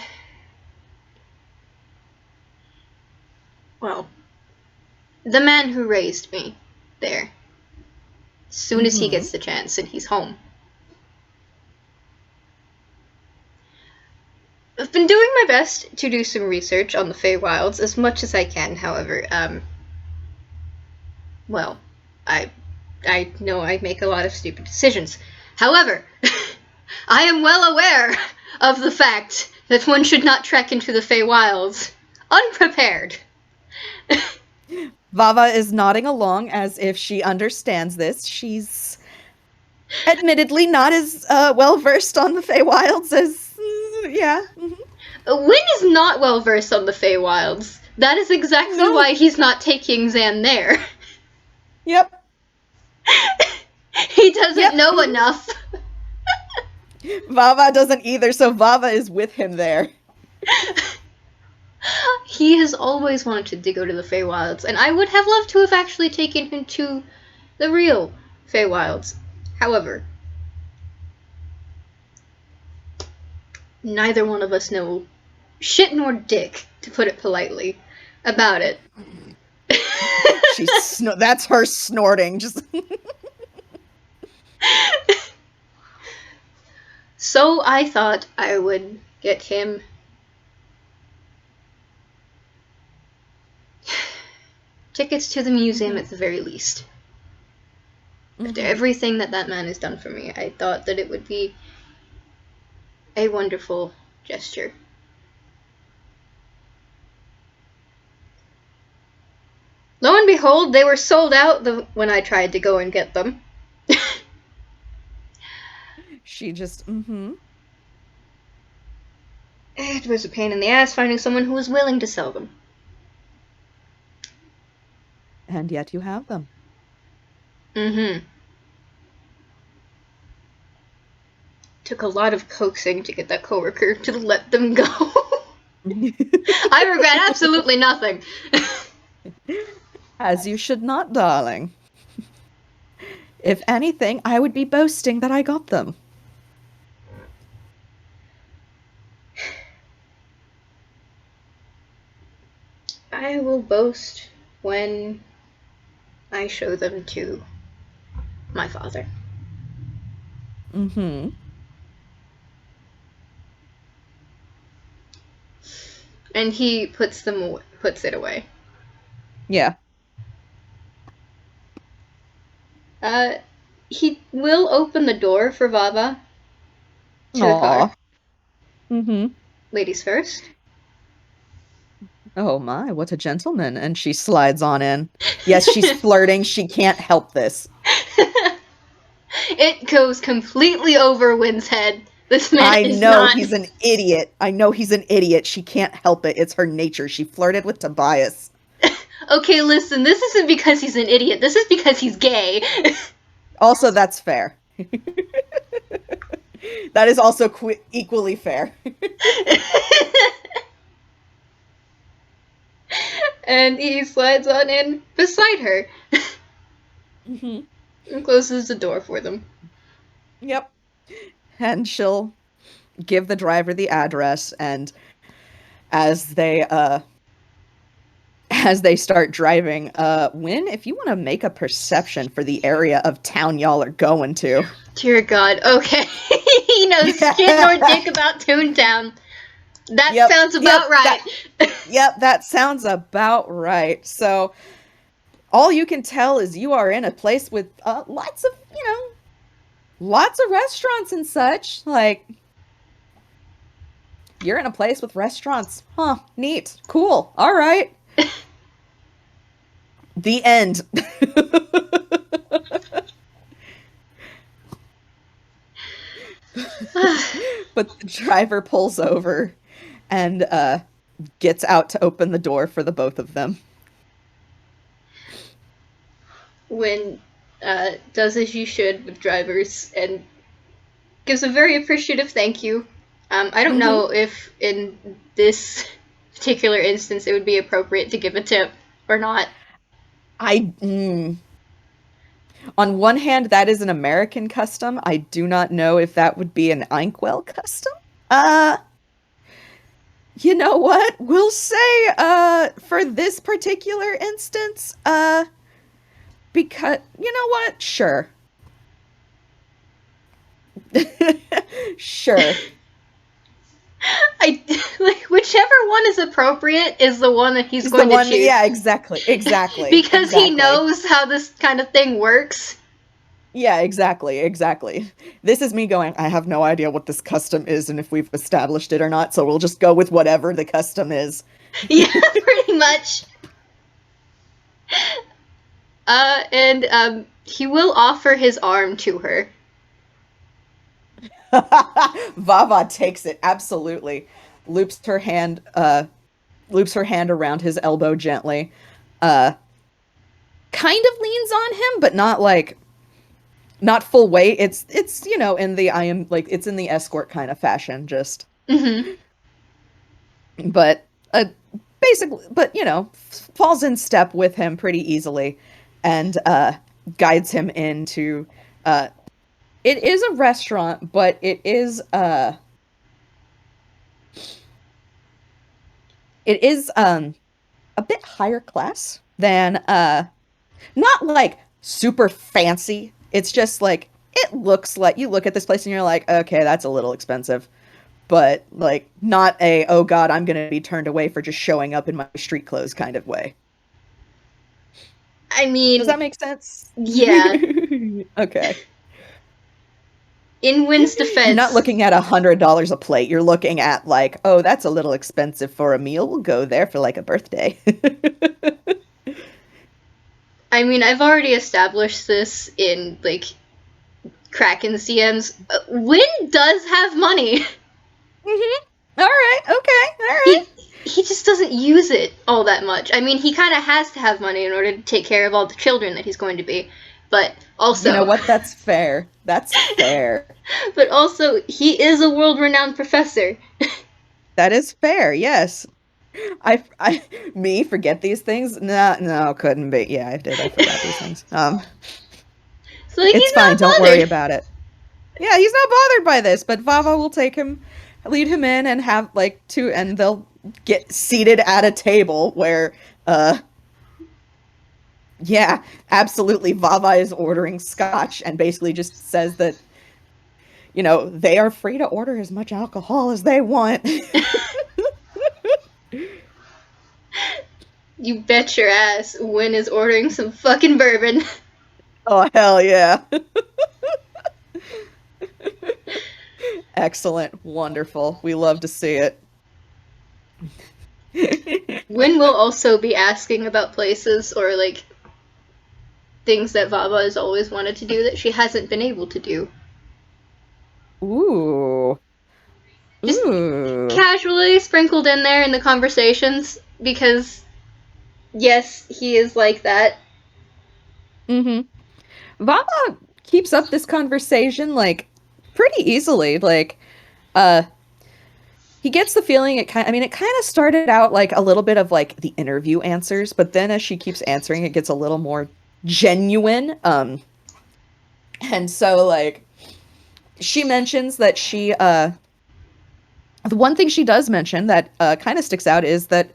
Well, the man who raised me there. As soon as he Mm-hmm. gets the chance and he's home. I've been doing my best to do some research on the Feywilds as much as I can, however, well, I I know I make a lot of stupid decisions. However, I am well aware of the fact that one should not trek into the Feywilds unprepared. Vava is nodding along as if she understands this. She's admittedly not as well versed on the Feywilds as, yeah. Mhm. Winn is not well versed on the Feywilds. That is exactly No. why he's not taking Zan there. Yep. He doesn't Yep. know enough. Vava doesn't either, so Vava is with him there. He has always wanted to go to the Feywilds, and I would have loved to have actually taken him to the real Feywilds. However, neither one of us know shit nor dick, to put it politely, about it. That's her snorting. Just So I thought I would get him tickets to the museum at the very least. After everything that that man has done for me, I thought that it would be a wonderful gesture. Lo and behold, they were sold out when I tried to go and get them. She just, It was a pain in the ass finding someone who was willing to sell them. And yet you have them. Mm-hmm. Took a lot of coaxing to get that coworker to let them go. I regret absolutely nothing. As you should not, darling. If anything, I would be boasting that I got them. I will boast when I show them to my father. Mm-hmm. And he puts it away. Yeah. He will open the door for Vava to the car. Aw. Mm-hmm. Ladies first. Oh my, what a gentleman. And she slides on in. Yes, she's flirting. She can't help this. It goes completely over Winn's head. This man I is know not. he's an idiot. I know he's an idiot. She can't help it. It's her nature. She flirted with Tobias. Okay, listen, this isn't because he's an idiot. This is because he's gay. Also, that's fair. That is also equally fair. And he slides on in beside her Mm-hmm. and closes the door for them. Yep. And she'll give the driver the address, and as they start driving, Winn, if you want to make a perception for the area of town y'all are going to. Dear God, okay. He knows shit nor dick about Toontown. That sounds about right. That sounds about right. So, all you can tell is you are in a place with lots of restaurants and such. Like, you're in a place with restaurants. Huh, neat. Cool. All right. The end. But the driver pulls over and gets out to open the door for the both of them. Winn does as you should with drivers and gives a very appreciative thank you. I don't know if in this particular instance it would be appropriate to give a tip or not. On one hand, that is an American custom. I do not know if that would be an Inkwell custom. You know what? We'll say, for this particular instance, because, you know what? Sure. Sure. Whichever one is appropriate is the one that he's going to choose. Yeah, exactly. Because he knows how this kind of thing works. Yeah, exactly. This is me going, I have no idea what this custom is and if we've established it or not, so we'll just go with whatever the custom is. Yeah, pretty much. And he will offer his arm to her. Vava takes it, absolutely. Loops her hand around his elbow gently. Kind of leans on him, but not full weight. It's in the it's in the escort kind of fashion, just. But basically, but falls in step with him pretty easily, and guides him into. It is a restaurant, but it is a bit higher class than not like super fancy. It's just like it looks like you look at this place and you're like, okay, that's a little expensive. But like not a, oh God, I'm gonna be turned away for just showing up in my street clothes kind of way. I mean, does that make sense? Yeah. Okay. In Winn's defense, you're not looking at $100 a plate. You're looking at like, oh, that's a little expensive for a meal. We'll go there for like a birthday. I mean, I've already established this in like Kraken CMs. Winn does have money. All right. Okay. All right. He just doesn't use it all that much. I mean, he kind of has to have money in order to take care of all the children that he's going to be. But also... You know what? That's fair. That's fair. But also, he is a world-renowned professor. That is fair, yes. Me forget these things? No, couldn't be. Yeah, I did. I forgot these things. So it's fine. Don't worry about it. Yeah, he's not bothered by this, but Vava will lead him in and have and they'll get seated at a table where, yeah, absolutely. Vava is ordering scotch and basically just says that, they are free to order as much alcohol as they want. You bet your ass Winn is ordering some fucking bourbon. Oh, hell yeah. Excellent. Wonderful. We love to see it. Winn will also be asking about places or, things that Vava has always wanted to do that she hasn't been able to do. Ooh. Just Ooh. casually sprinkled in there in the conversations, because, yes, he is like that. Mm-hmm. Vava keeps up this conversation, like, pretty easily. Like, uh, he gets the feeling it kind of started out like a little bit of like the interview answers, but then as she keeps answering, it gets a little more genuine. And so like she mentions that the one thing she does mention that kind of sticks out is that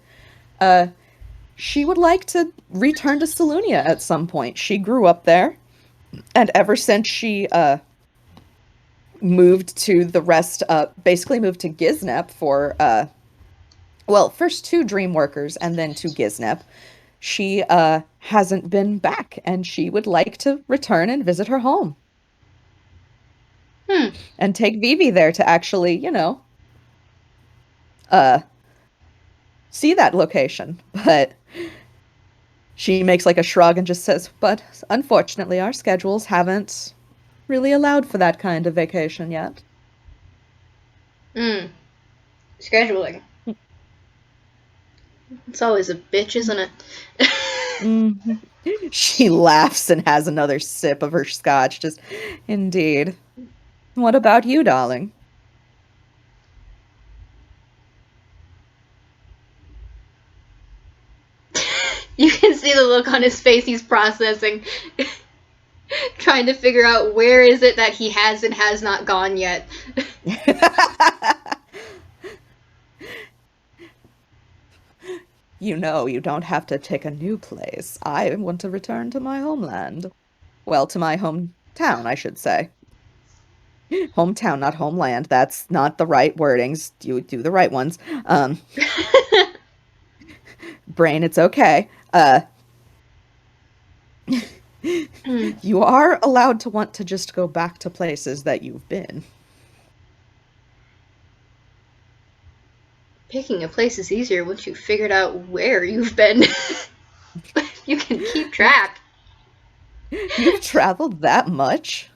uh she would like to return to Salunia at some point. She grew up there, and ever since she moved to the rest basically moved to Giznep for well, first to Dreamworkers and then to Giznep. She hasn't been back, and she would like to return and visit her home Hmm. and take Vivi there to actually, uh see that location. But she makes like a shrug and just says, "But unfortunately, our schedules haven't really allowed for that kind of vacation yet." Hmm. Scheduling. It's always a bitch, isn't it? Mhm. She laughs and has another sip of her scotch. Just, indeed. What about you, darling? You can see the look on his face. He's processing, trying to figure out where is it that he has and has not gone yet. You know, you don't have to pick a new place. I want to return to my homeland. Well, to my hometown, I should say. Hometown, not homeland. That's not the right wordings. You do the right ones. Brain, it's okay. You are allowed to want to just go back to places that you've been. Picking a place is easier once you've figured out where you've been. You can keep track. You've traveled that much?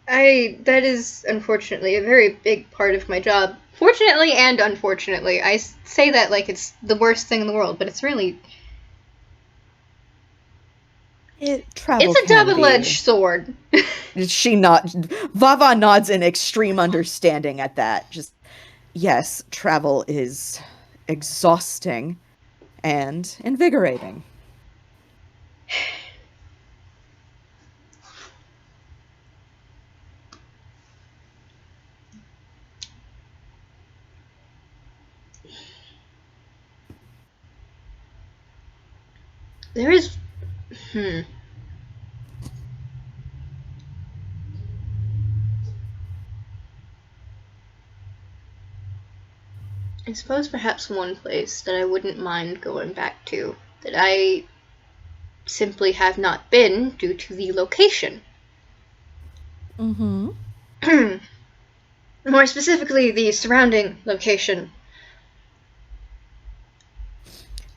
That is unfortunately a very big part of my job. Fortunately and unfortunately. I say that like it's the worst thing in the world, but it's really, Travel it's a can double-edged be. sword. She not Vava nods in extreme understanding at that. Just yes, travel is exhausting and invigorating. There is, hmm. I suppose perhaps one place that I wouldn't mind going back to, that I simply have not been due to the location. Mm-hmm. More specifically, the surrounding location.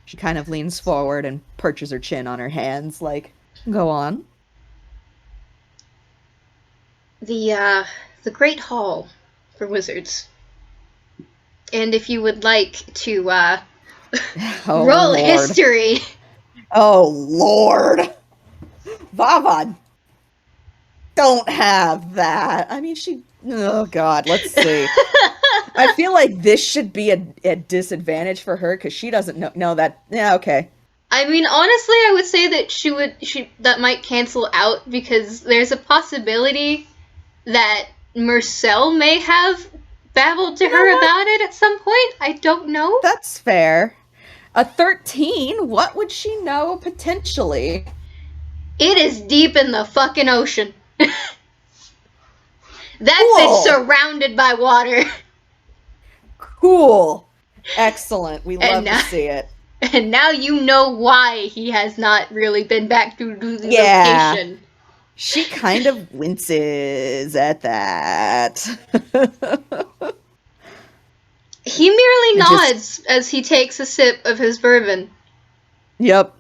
She kind of leans forward and perches her chin on her hands, like, go on. The Great Hall for Wizards. And if you would like to, Oh, roll Lord. history. Oh, Lord. Vava, don't have that. I mean, oh, God, let's see. I feel like this should be a disadvantage for her because she doesn't know that. Yeah, okay. I mean, honestly, I would say that that might cancel out, because there's a possibility that Marcel may have babbled to You know her what? about it at some point. I don't know. That's fair. A 13? What would she know potentially? It is deep in the fucking ocean. That bitch Cool. surrounded by water. Cool. Excellent. We love And to now, see it. and now you know why he has not really been back to the Yeah. location. She kind of winces at that. He merely And just, nods as he takes a sip of his bourbon. yep.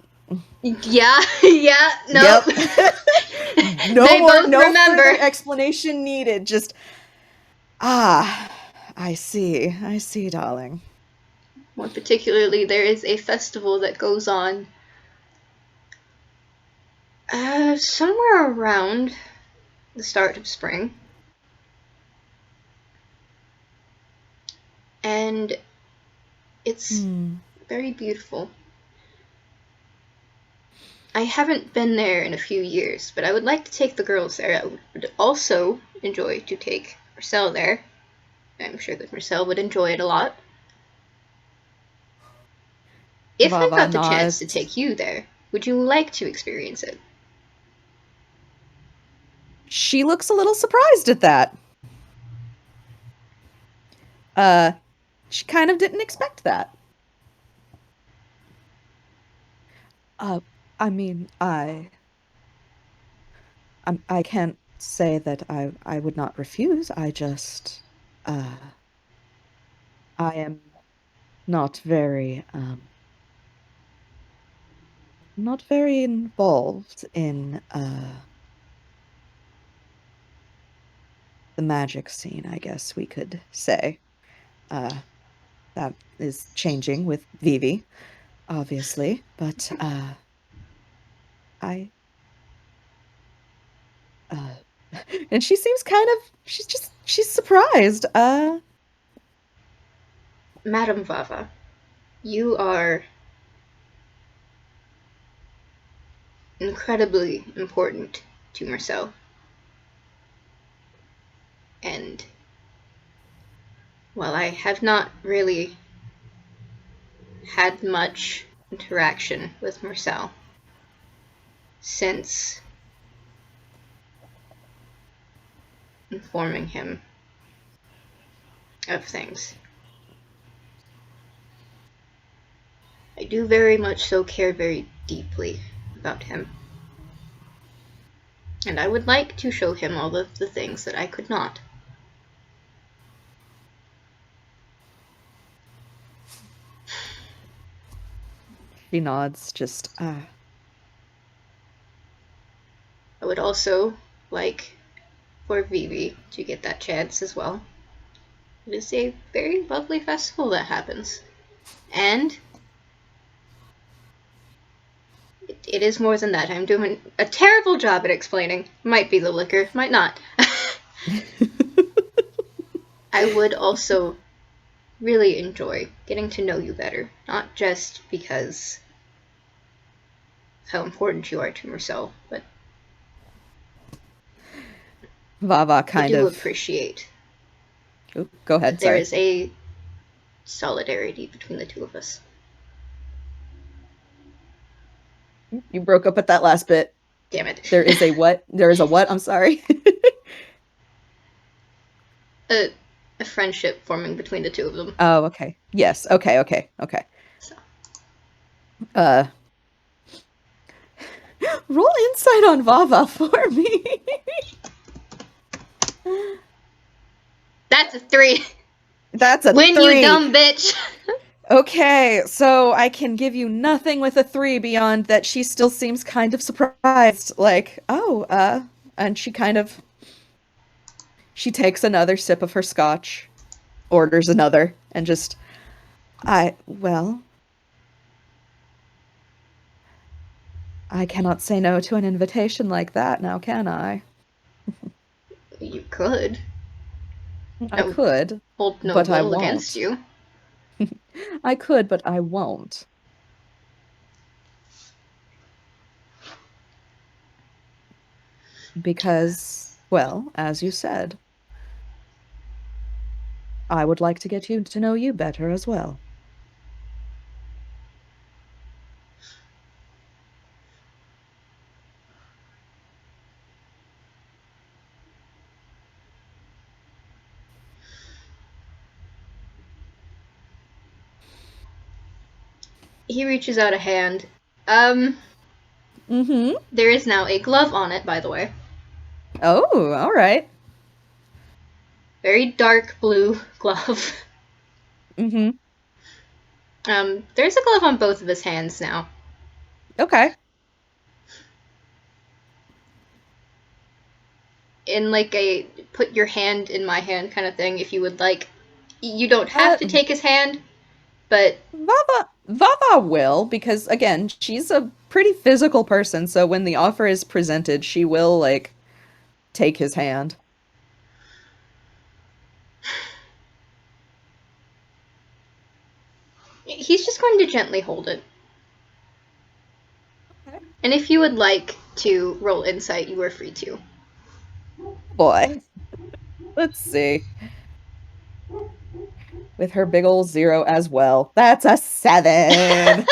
Yeah, yeah, no. Yep. No They more, both no remember. further explanation needed. Just, ah, I see, darling. More particularly, there is a festival that goes on somewhere around the start of spring. And it's very beautiful. I haven't been there in a few years, but I would like to take the girls there. I would also enjoy to take Marcel there. I'm sure that Marcel would enjoy it a lot. If I Vava got the chance to nods. take you there, would you like to experience it? She looks a little surprised at that. Uh, she kind of didn't expect that. Uh, I mean, I can't say that I would not refuse. I just, I am not very, not very involved in, the magic scene, I guess we could say. Uh, that is changing with Vivi, obviously, but, I, uh, and she seems kind of, she's surprised. Madam Vava, you are incredibly important to Marcel. And while I have not really had much interaction with Marcel since informing him of things, I do very much so care very deeply about him. And I would like to show him all of the things that I could not. She nods, just, I would also like for Vivi to get that chance as well. It is a very lovely festival that happens. And it is more than that. I'm doing a terrible job at explaining. Might be the liquor, might not. I would also really enjoy getting to know you better, not just because of how important you are to Marcel, but Vava I kind do of, appreciate go that ahead, there sorry. is a solidarity between the two of us. You broke up at that last bit. Damn it. There is a what? There is a what? I'm sorry. a friendship forming between the two of them. Oh, okay. Yes. Okay. So. Uh, roll insight on Vava for me. That's a 3. That's a Winn, you 3. dumb bitch. Okay, so I can give you nothing with a 3 beyond that she still seems kind of surprised. Like, oh, and she takes another sip of her scotch, orders another, and just, well, I cannot say no to an invitation like that now, can I? You could. I could, Hold no but I will against won't. you. I could, but I won't. Because, well, as you said, I would like to get you to know you better as well. He reaches out a hand. Mm-hmm. There is now a glove on it, by the way. Oh, all right. Very dark blue glove. Mm-hmm. There's a glove on both of his hands now. Okay. In like a put your hand in my hand kind of thing, if you would like. You don't have Uh, to take his hand, but Vava will, because again, she's a pretty physical person, so when the offer is presented, she will, like, take his hand. he's just going to gently hold it. And if you would like to roll insight, you are free to. Boy. Let's see. With her big ol' 0 as well. That's a 7!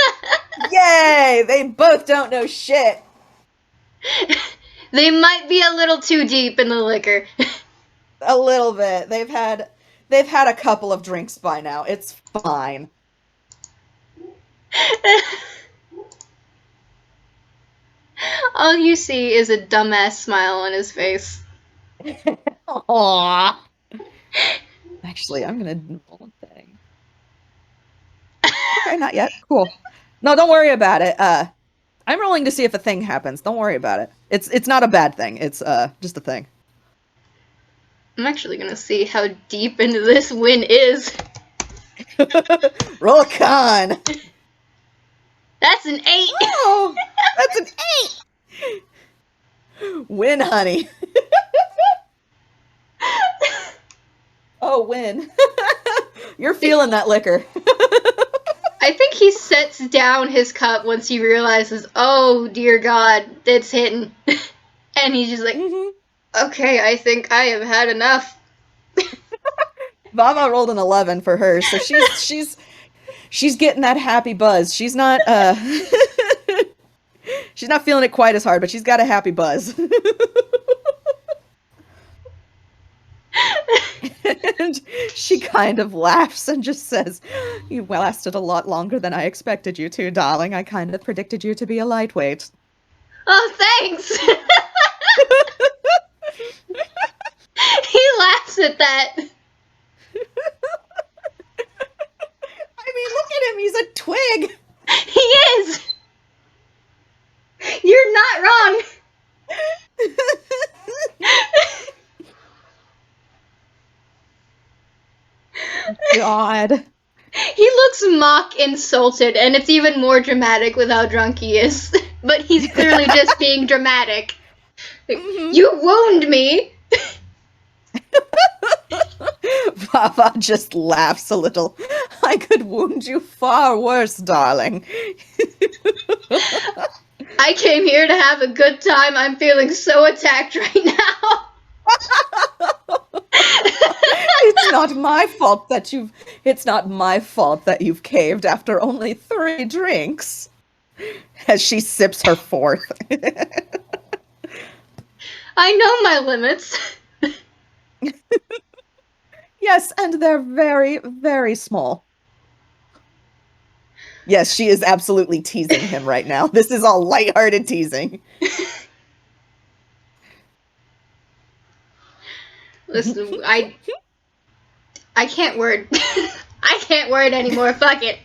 Yay! They both don't know shit! They might be a little too deep in the liquor. A little bit. They've had a couple of drinks by now. It's fine. All you see is a dumbass smile on his face. Aww. Actually, I'm gonna roll a thing. Okay, not yet. Cool. No, don't worry about it. I'm rolling to see if a thing happens. Don't worry about it. It's not a bad thing. It's just a thing. I'm actually gonna see how deep into this Winn is. Roll a con. That's an 8! Oh, that's an 8! Win, honey. Oh, Win. You're feeling that liquor. I think he sets down his cup once he realizes, oh dear God, it's hitting. And he's just like, okay, I think I have had enough. Vava rolled an 11 for her, so she's getting that happy buzz. She's not she's not feeling it quite as hard, but she's got a happy buzz. And she kind of laughs and just says, "You lasted a lot longer than I expected you to, darling. I kind of predicted you to be a lightweight." Oh, thanks! He laughs at that. I mean, look at him. He's a twig. He is! You're not wrong! God. He looks mock insulted, and it's even more dramatic with how drunk he is. But he's clearly just being dramatic. You wound me! Vava just laughs a little. I could wound you far worse, darling. I came here to have a good time. I'm feeling so attacked right now. It's not my fault that you've caved after only 3 drinks. As she sips her 4th. I know my limits. Yes, and they're very, very small. Yes, she is absolutely teasing him right now. This is all lighthearted teasing. Listen, I can't word. I can't word anymore. Fuck it.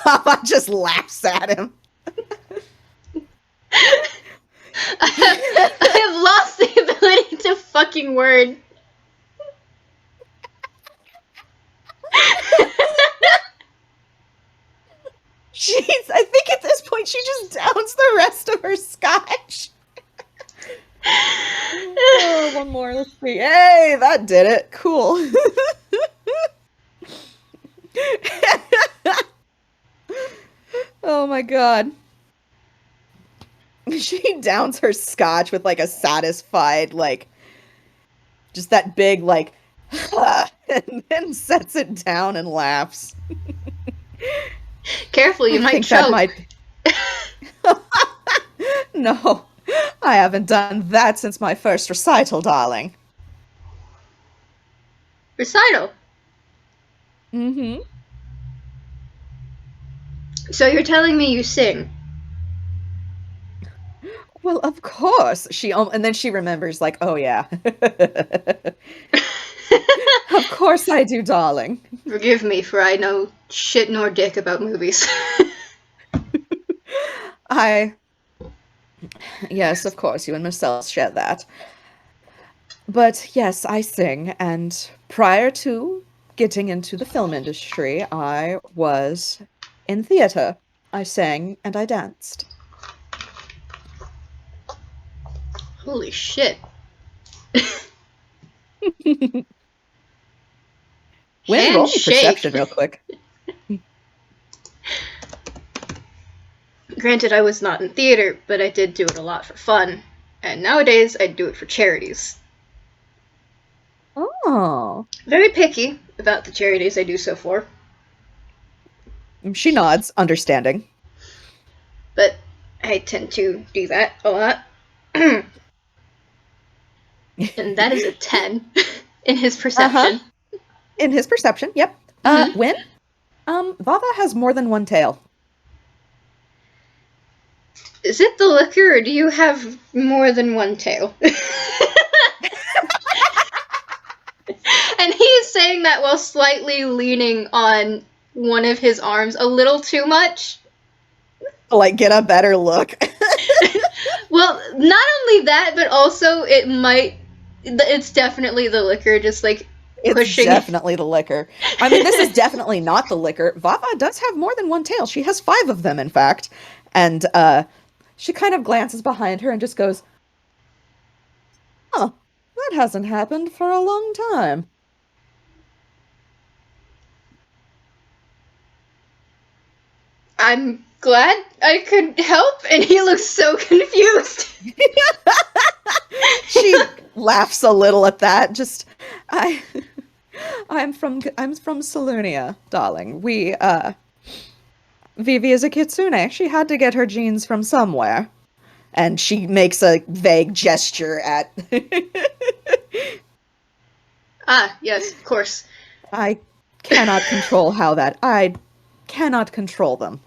Papa just laughs at him. I have lost the ability to fucking word. I think at this point she just downs the rest of her scotch. Oh, one more. Let's see. Hey, that did it. Cool. Oh my god. She downs her scotch with like a satisfied, like, just that big, like, and then sets it down and laughs. Careful, you might think choke. that might. No, I haven't done that since my first recital, darling. Recital. Mm-hmm. So you're telling me you sing? Well, of course. And then she remembers, like, oh yeah. Of course I do, darling. Forgive me, for I know shit nor dick about movies. Yes, of course, you and Marcel share that. But yes, I sing, and prior to getting into the film industry, I was in theater. I sang and I danced. Holy shit. Winn, roll me Handshake. perception real quick. Granted, I was not in theater, but I did do it a lot for fun. And nowadays, I do it for charities. Oh. Very picky about the charities I do so for. She nods, understanding. But I tend to do that a lot. And that is a 10 in his Uh-huh. perception. In his perception, yep. Mm-hmm. Winn, Vava has more than one tail. Is it the liquor, or do you have more than one tail? And he is saying that while slightly leaning on one of his arms a little too much. Like, get a better look. Well, not only that, but also it's definitely the liquor, just like It's pushing. definitely the liquor. I mean, this is definitely not the liquor. Vava does have more than one tail. She has 5 of them, in fact. And she kind of glances behind her and just goes, "Huh, that hasn't happened for a long time." I'm glad I could help, and he looks so confused. She laughs a little at that. Just, I, I'm from Salunia, darling. Vivi is a kitsune. She had to get her genes from somewhere. And she makes a vague gesture at. Ah, yes, of course. I cannot control how that. I cannot control them.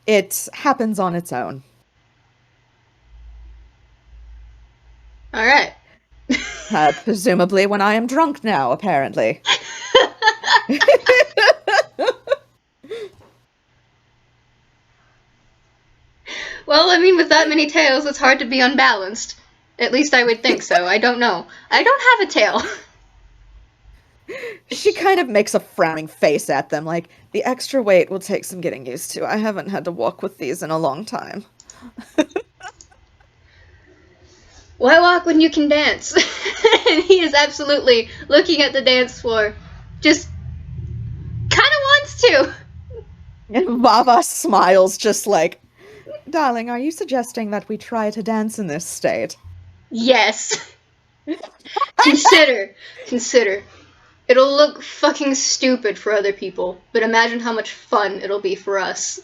It happens on its own. All right. Presumably when I am drunk now, apparently. Well, I mean, with that many tails, it's hard to be unbalanced. At least I would think so. I don't know. I don't have a tail. She kind of makes a frowning face at them, like, the extra weight will take some getting used to. I haven't had to walk with these in a long time. Why walk when you can dance? And he is absolutely looking at the dance floor. Just kind of wants to. And Vava smiles just like, "Darling, are you suggesting that we try to dance in this state?" Yes. Consider. It'll look fucking stupid for other people, but imagine how much fun it'll be for us.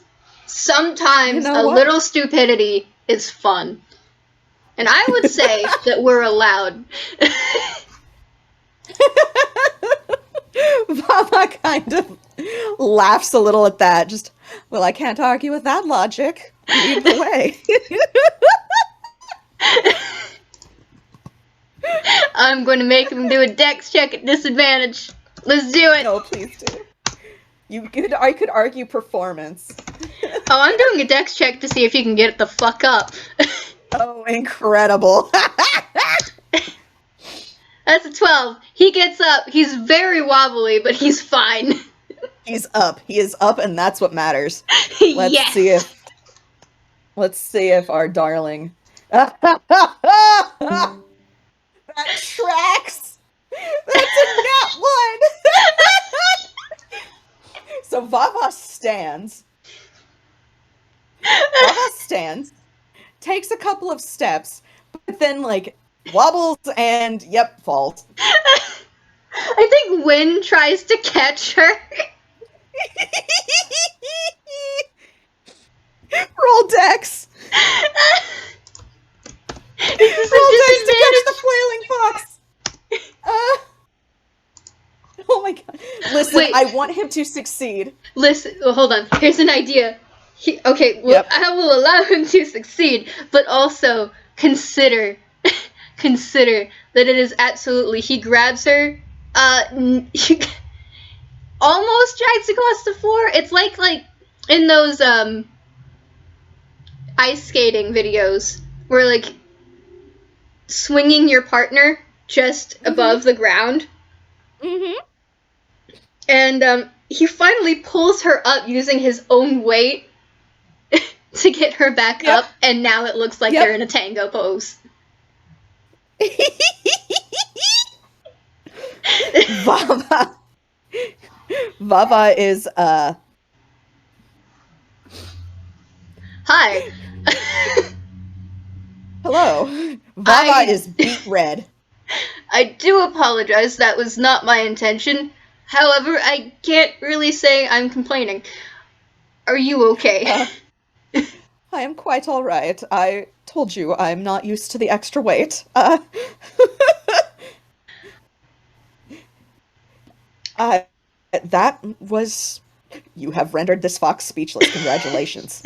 Sometimes You know a what? little stupidity is fun. And I would say that we're allowed. Vava kind of laughs a little at that. Just, well, I can't argue with that logic. Lead the way. I'm going to make him do a dex check at disadvantage. Let's do it. No, please do. I could argue performance. Oh, I'm doing a dex check to see if you can get it the fuck up. Oh, incredible. That's a 12. He gets up. He's very wobbly, but he's fine. He's up. He is up, and that's what matters. Let's Yes. see if our darling. That tracks. That's a nat one. So Vava stands. Takes a couple of steps, but then like wobbles and yep, falls. I think Winn tries to catch her. Roll dex. This is Roll a dex to catch the disadvantage. flailing fox. Oh my god. Listen, Wait. I want him to succeed. Listen, hold on. Here's an idea. Okay, well, Yep. I will allow him to succeed, but also consider that it is absolutely. He grabs her, almost drags across the floor. It's like in those ice skating videos where like swinging your partner just above the ground. Mm-hmm. And he finally pulls her up using his own weight to get her back Yep. up, and now it looks like Yep. they're in a tango pose. Vava. Vava is Hi. hello. Vava is beet red. I do apologize, that was not my intention. However, I can't really say I'm complaining. Are you okay? I am quite all right. I told you I'm not used to the extra weight. That was. You have rendered this fox speechless. Congratulations.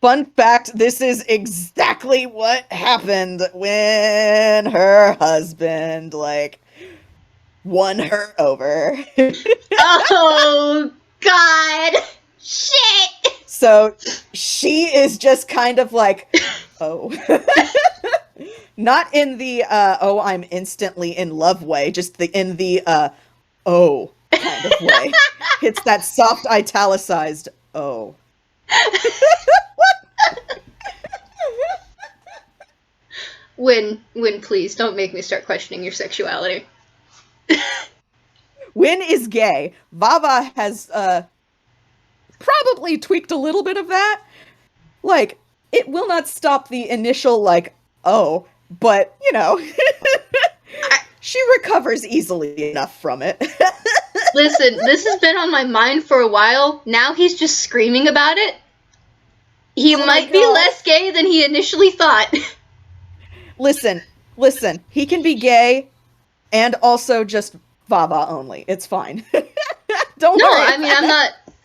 Fun fact, this is exactly what happened when her husband, like, won her over. Oh, God! Shit! So she is just kind of like, oh. Not in the, oh, I'm instantly in love way, just in the, oh kind of way. It's that soft italicized, oh. Winn, please, don't make me start questioning your sexuality. Winn is gay. Vava has, probably tweaked a little bit of that. Like, it will not stop the initial, like, oh, but, you know, she recovers easily enough from it. Listen, this has been on my mind for a while. Now he's just screaming about it. He might be less gay than he initially thought. Listen, he can be gay and also just Vava only. It's fine. Don't worry. No, I mean,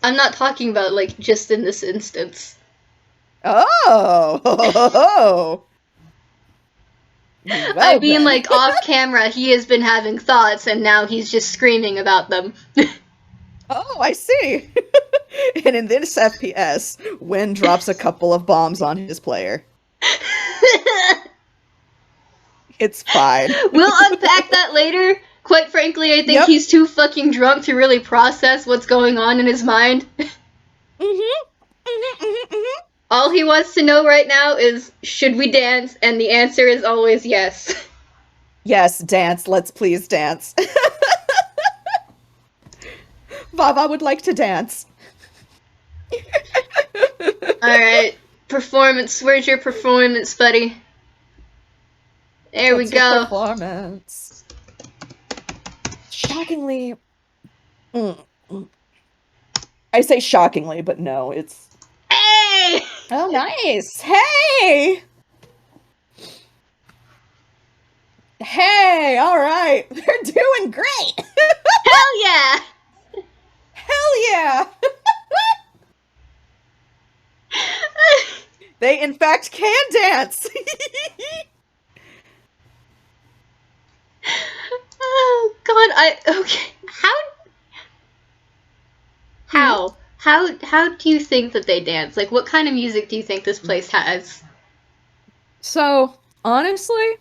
I'm not talking about, like, just in this instance. Oh. Well, I mean, like, off camera, he has been having thoughts, and now he's just screaming about them. Oh, I see. And in this FPS, Winn drops a couple of bombs on his player. It's fine. We'll unpack that later. Quite frankly, I think he's too fucking drunk to really process what's going on in his mind. All he wants to know right now is, should we dance? And the answer is always yes. Yes, dance. Let's please dance. Vava would like to dance. Alright. Performance. Where's your performance, buddy? There we go. Performance. Shockingly. I say shockingly, but no, it's. Hey! Oh, nice. Hey! Hey, all right. They're doing great. Hell yeah! Hell yeah. They, in fact, can dance. Oh, God, okay. How do you think that they dance? Like, what kind of music do you think this place has? So, honestly,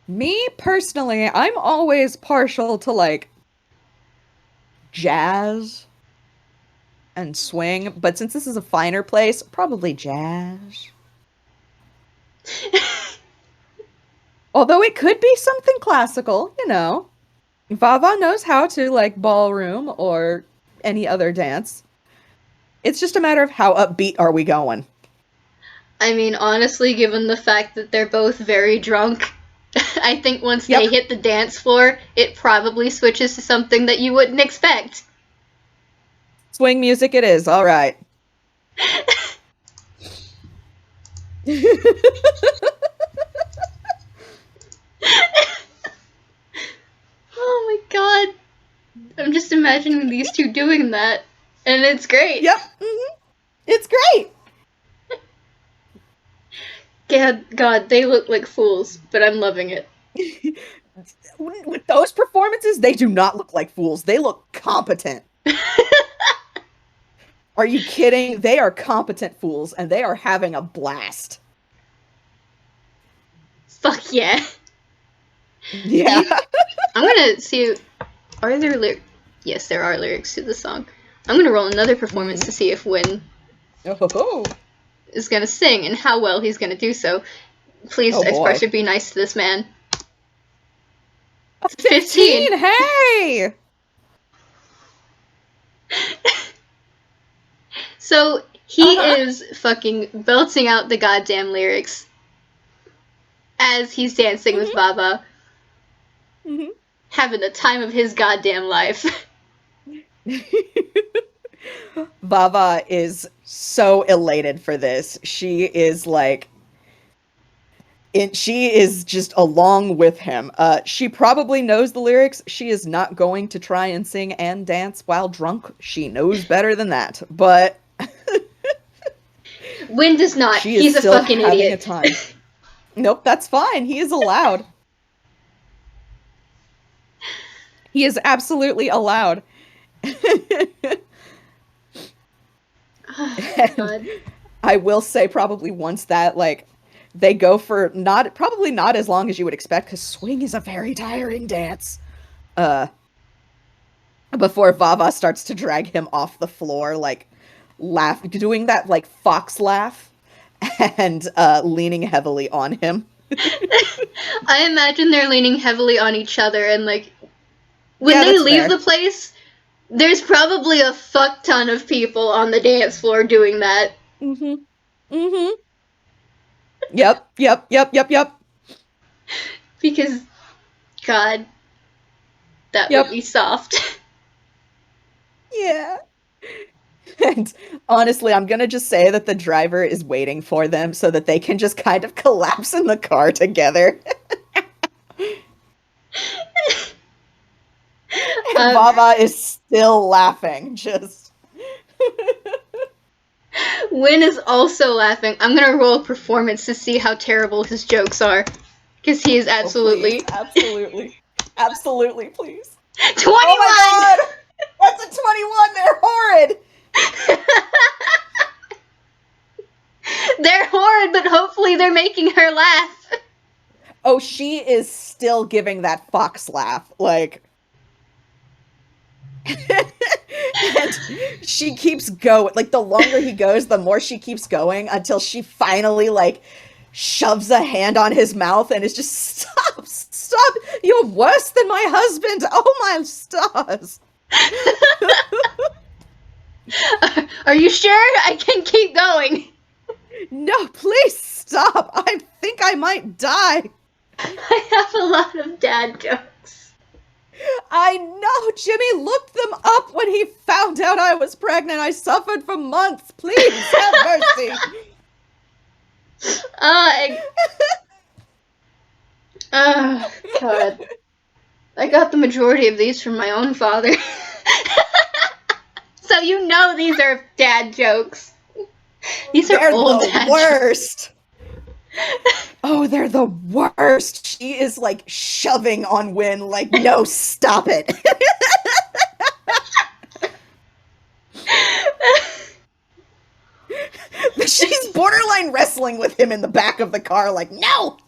me personally, I'm always partial to, like, jazz and swing, but since this is a finer place, probably jazz. Although it could be something classical, you know. Vava knows how to, like, ballroom or any other dance. It's just a matter of how upbeat are we going. I mean, honestly, given the fact that they're both very drunk, I think once they hit the dance floor, it probably switches to something that you wouldn't expect. Swing music it is, all right. Oh my god. I'm just imagining these two doing that, and it's great. Yep. Mm-hmm. It's great. God, they look like fools, but I'm loving it. With those performances, they do not look like fools. They look competent. Are you kidding? They are competent fools, and they are having a blast. Fuck yeah. Yeah. I'm gonna see. Are there lyrics? Yes, there are lyrics to the song. I'm gonna roll another performance to see if Winn Oh, is gonna sing and how well he's gonna do so. Please, oh Ice boy. Pressure, be nice to this man. 15. Hey. So he is fucking belting out the goddamn lyrics as he's dancing with Vava, having the time of his goddamn life. Vava is so elated for this. She is like, she is just along with him. She probably knows the lyrics. She is not going to try and sing and dance while drunk. She knows better than that. But Winn does not. she He's is a still fucking having idiot. a time. Nope, that's fine. He is allowed. He is absolutely allowed. God. I will say probably once that, like, they go for probably not as long as you would expect, because swing is a very tiring dance. Before Vava starts to drag him off the floor, like, doing that, like, fox laugh, and leaning heavily on him. I imagine they're leaning heavily on each other, and, like, when Yeah, they that's leave fair. the place, there's probably a fuck ton of people on the dance floor doing that. Yep. Because, God, that Yep. would be soft. Yeah. And honestly, I'm gonna just say that the driver is waiting for them so that they can just kind of collapse in the car together. And Vava is still laughing, just. Winn is also laughing. I'm gonna roll a performance to see how terrible his jokes are. Because he is absolutely... Oh, please. Absolutely, please. 21! Oh my god! That's a 21! They're horrid! They're horrid, but hopefully they're making her laugh. Oh, she is still giving that fox laugh. Like. And she keeps going. Like, the longer he goes, the more she keeps going until she finally, like, shoves a hand on his mouth and is just, stop. You're worse than my husband. Oh, my stars. Are you sure? I can keep going. No, please stop. I think I might die. I have a lot of dad jokes. I know. Jimmy looked them up when he found out I was pregnant. I suffered for months. Please have mercy. Oh, God. I got the majority of these from my own father. So you know these are dad jokes. These are old dad worst. Oh, they're the worst. She is like shoving on Winn, like, no, stop it. She's borderline wrestling with him in the back of the car, like, no.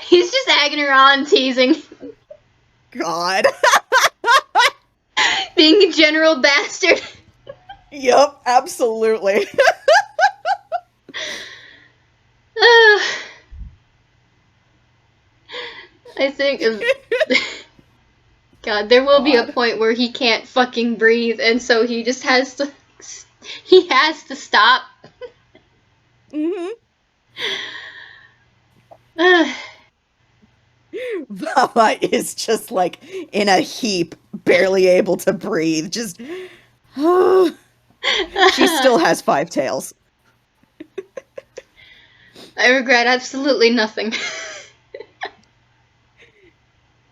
He's just egging her on, teasing. God. Being a general bastard. Yep, absolutely. I think of... God, there will be a point where he can't fucking breathe, and so he just has to... He has to stop. Vava is just like in a heap, barely able to breathe. Just. She still has 5 tails. I regret absolutely nothing.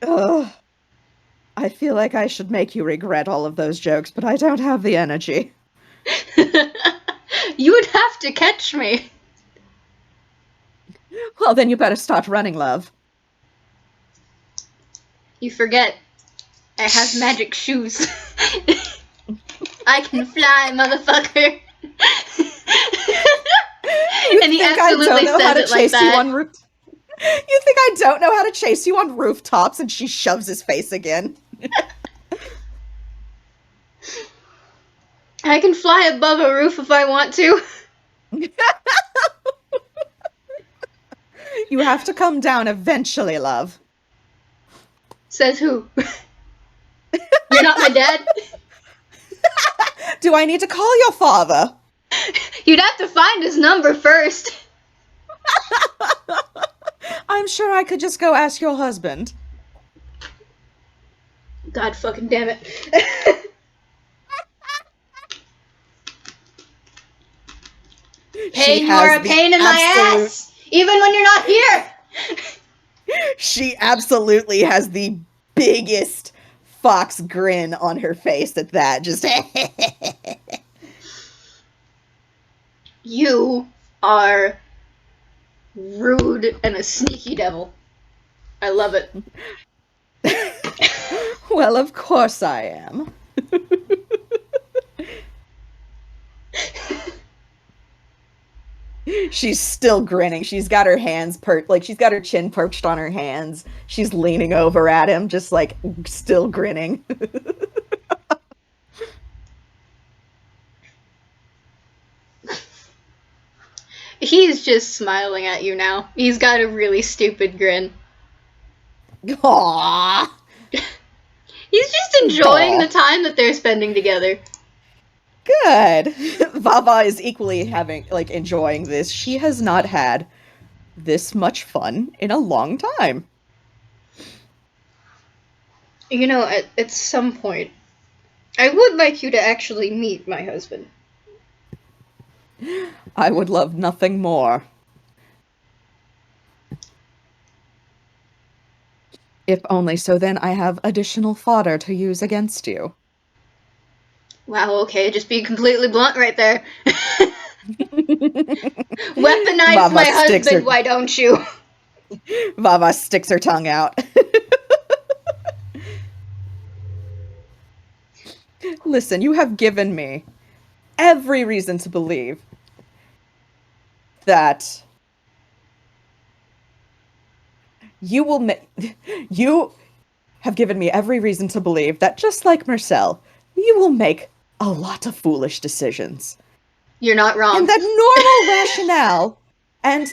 I feel like I should make you regret all of those jokes, but I don't have the energy. You would have to catch me. Well, then you better start running, love. You forget. I have magic shoes. I can fly, motherfucker. You And he think I absolutely don't know how says to it like chase you that. on roof? You think I don't know how to chase you on rooftops? And she shoves his face again. I can fly above a roof if I want to. You have to come down eventually, love. Says who? You're not my dad? Do I need to call your father? You'd have to find his number first. I'm sure I could just go ask your husband. God fucking damn it. Hey, you are a pain in my ass! Even when you're not here! She absolutely has the biggest fox grin on her face at that. Just You are rude and a sneaky devil. I love it. Well, of course I am. She's still grinning. She's got her hands she's got her chin perched on her hands. She's leaning over at him, just like still grinning. He's just smiling at you now. He's got a really stupid grin. Aww. He's just enjoying the time that they're spending together. Good. Vava is equally enjoying this. She has not had this much fun in a long time. You know, at some point, I would like you to actually meet my husband. I would love nothing more. If only so then I have additional fodder to use against you. Wow, okay, just be completely blunt right there. Weaponize Vava my husband, why don't you? Vava sticks her tongue out. Listen, you have given me every reason to believe that you have given me every reason to believe that just like Marcel, you will make a lot of foolish decisions. You're not wrong. And that normal rationale and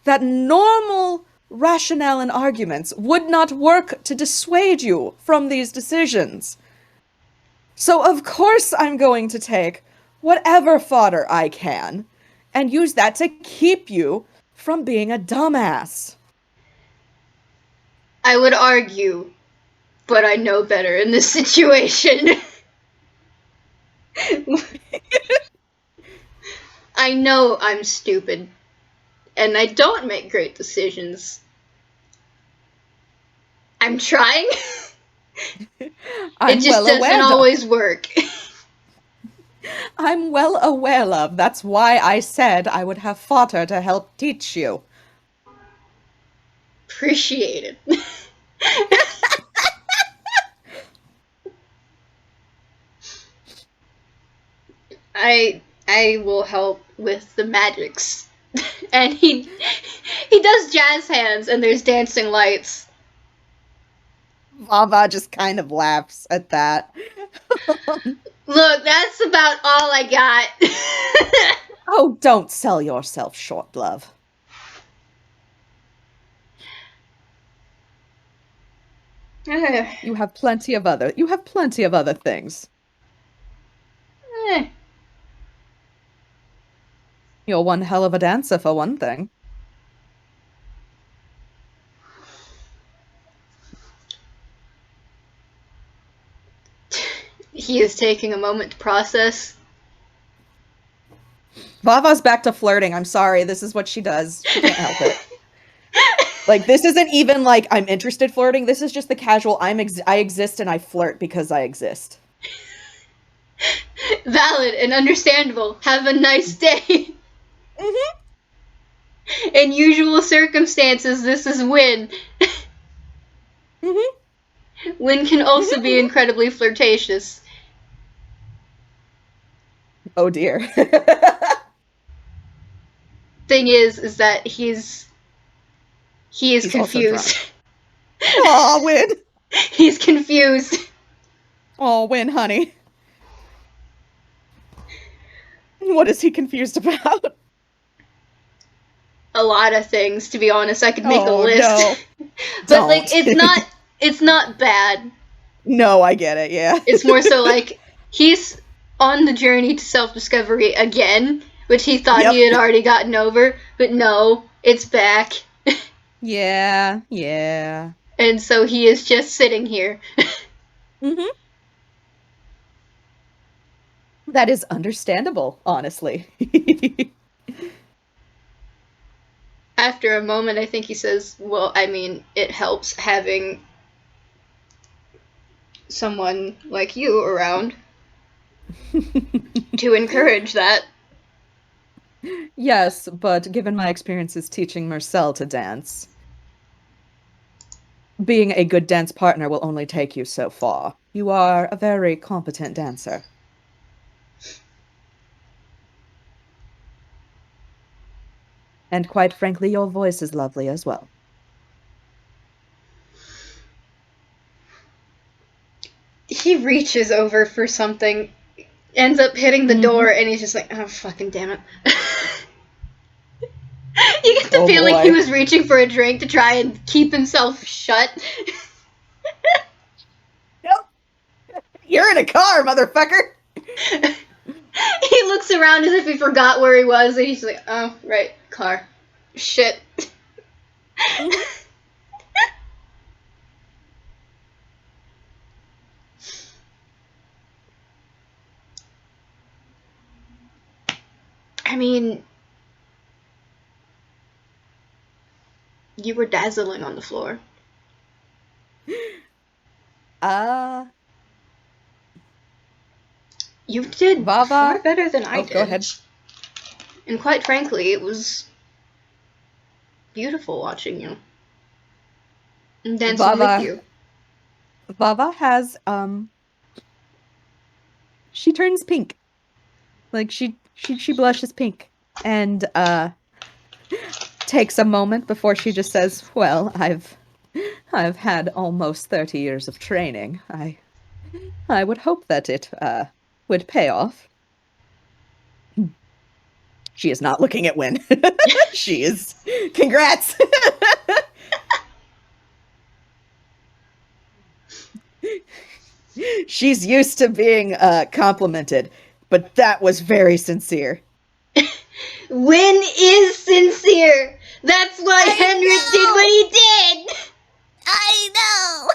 that normal rationale and arguments would not work to dissuade you from these decisions. So of course I'm going to take whatever fodder I can and use that to keep you from being a dumbass. I would argue, but I know better in this situation. I know I'm stupid, and I don't make great decisions. I'm trying. It just doesn't always work. I'm well aware, love. That's why I said I would have fodder to help teach you. Appreciate it. I will help with the magics. And he does jazz hands and there's dancing lights. Vava just kind of laughs at that. Look, that's about all I got. Oh, don't sell yourself short, love. You have plenty of other things. You're one hell of a dancer, for one thing. He is taking a moment to process. Vava's back to flirting. I'm sorry. This is what she does. She can't help it. Like, this isn't even like I'm interested flirting. This is just the casual I exist and I flirt because I exist. Valid and understandable. Have a nice day. Mm-hmm. In usual circumstances, this is Winn. Mm-hmm. Winn can also be incredibly flirtatious. Oh dear. thing is that he is He's also confused. Aw, Winn. He's confused. Aw, Winn, honey. What is he confused about? A lot of things, to be honest. I could make a list. No. But like Don't. it's not bad. No, I get it, yeah. It's more so like he's on the journey to self-discovery again, which he thought he had already gotten over, but no, it's back. Yeah, yeah. And so he is just sitting here. Mm-hmm. That is understandable, honestly. After a moment, I think he says, well, I mean, it helps having someone like you around to encourage that. Yes, but given my experiences teaching Marcel to dance, being a good dance partner will only take you so far. You are a very competent dancer. And quite frankly, your voice is lovely as well. He reaches over for something, ends up hitting the door, and he's just like, oh, fucking damn it. You get the feeling he was reaching for a drink to try and keep himself shut. Nope. You're in a car, motherfucker! He looks around as if he forgot where he was, and he's like, oh, right, car. Shit. I mean, you were dazzling on the floor. You did Vava? far better than I did. Go ahead. And quite frankly, it was beautiful watching you. And dancing with you. Vava has, she turns pink. Like, she blushes pink. And, takes a moment before she just says, well, I've had almost 30 years of training. I would hope that it, would pay off. She is not looking at Winn. She is. Congrats! She's used to being complimented, but that was very sincere. Winn is sincere. That's why Henrik did what he did. I know.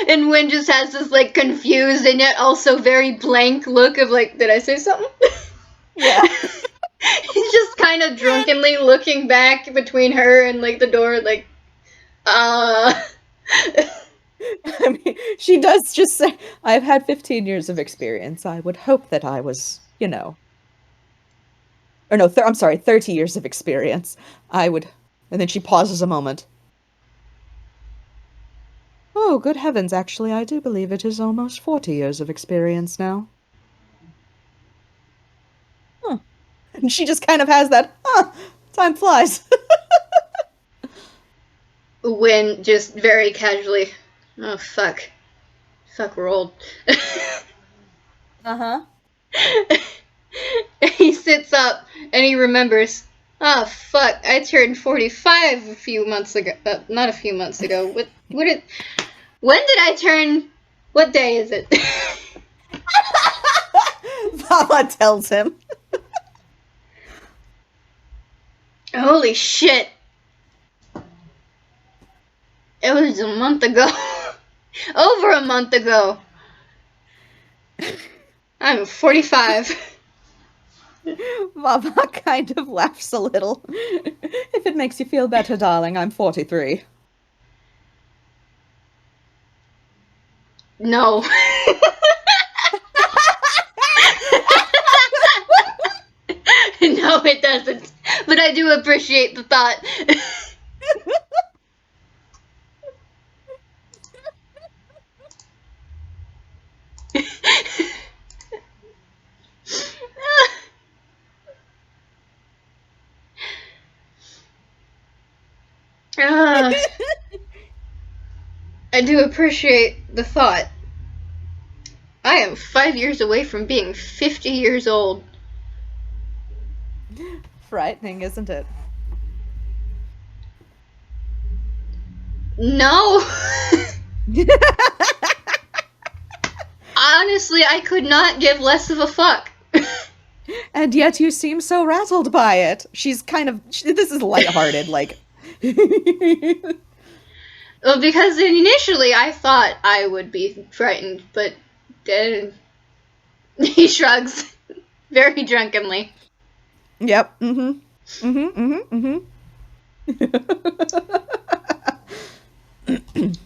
And Winn just has this like confused and yet also very blank look of like, did I say something? Yeah. He's just kind of drunkenly looking back between her and like the door, like, I mean, she does just say, I've had 15 years of experience. I would hope that I was, you know. Or no, I'm sorry, 30 years of experience. I would. And then she pauses a moment. Oh, good heavens, actually, I do believe it is almost 40 years of experience now. Huh. And she just kind of has that, time flies. Winn just very casually, oh, fuck. Fuck, we're old. Uh-huh. He sits up and he remembers, oh, fuck, I turned 45 a few months ago. Not a few months ago. When did I turn? What day is it? Vava tells him. Holy shit. It was a month ago. Over a month ago. I'm 45. Vava kind of laughs a little. If it makes you feel better, darling, I'm 43. No. No, it doesn't. But I do appreciate the thought. I do appreciate the thought. I am 5 years away from being 50 years old. Frightening, isn't it? No! Honestly, I could not give less of a fuck. And yet you seem so rattled by it. She's kind of... This is lighthearted, like... Well, because initially I thought I would be frightened, but then he shrugs very drunkenly. Yep, mm-hmm. Mm-hmm, mm-hmm.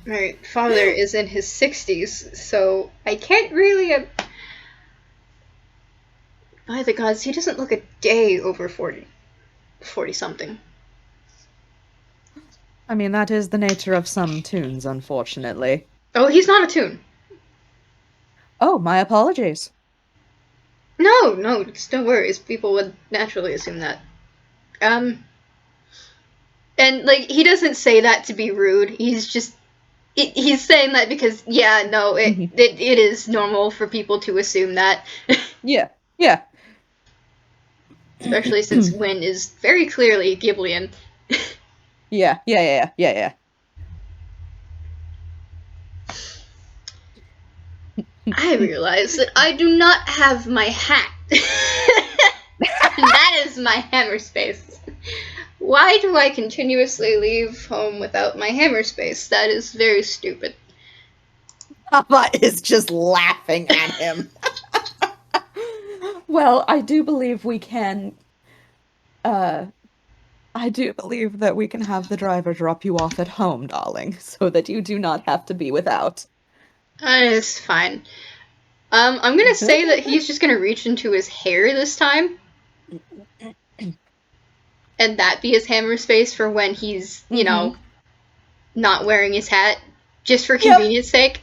My father is in his 60s, so I can't really... By the gods, he doesn't look a day over 40. 40-something. I mean, that is the nature of some tunes, unfortunately. Oh, he's not a toon. Oh, my apologies. No, it's no worries. People would naturally assume that. And, like, he doesn't say that to be rude. He's just... He's saying that because, yeah, no, it is normal for people to assume that. Yeah. Especially since Winn is very clearly Ghiblian. Yeah. I realize that I do not have my hat. That is my hammer space. Why do I continuously leave home without my hammer space? That is very stupid. Papa is just laughing at him. Well, I do believe we can... I do believe that we can have the driver drop you off at home, darling, so that you do not have to be without. It's fine. I'm gonna say that he's just gonna reach into his hair this time. And that be his hammer space for when he's, you know, not wearing his hat. Just for convenience sake.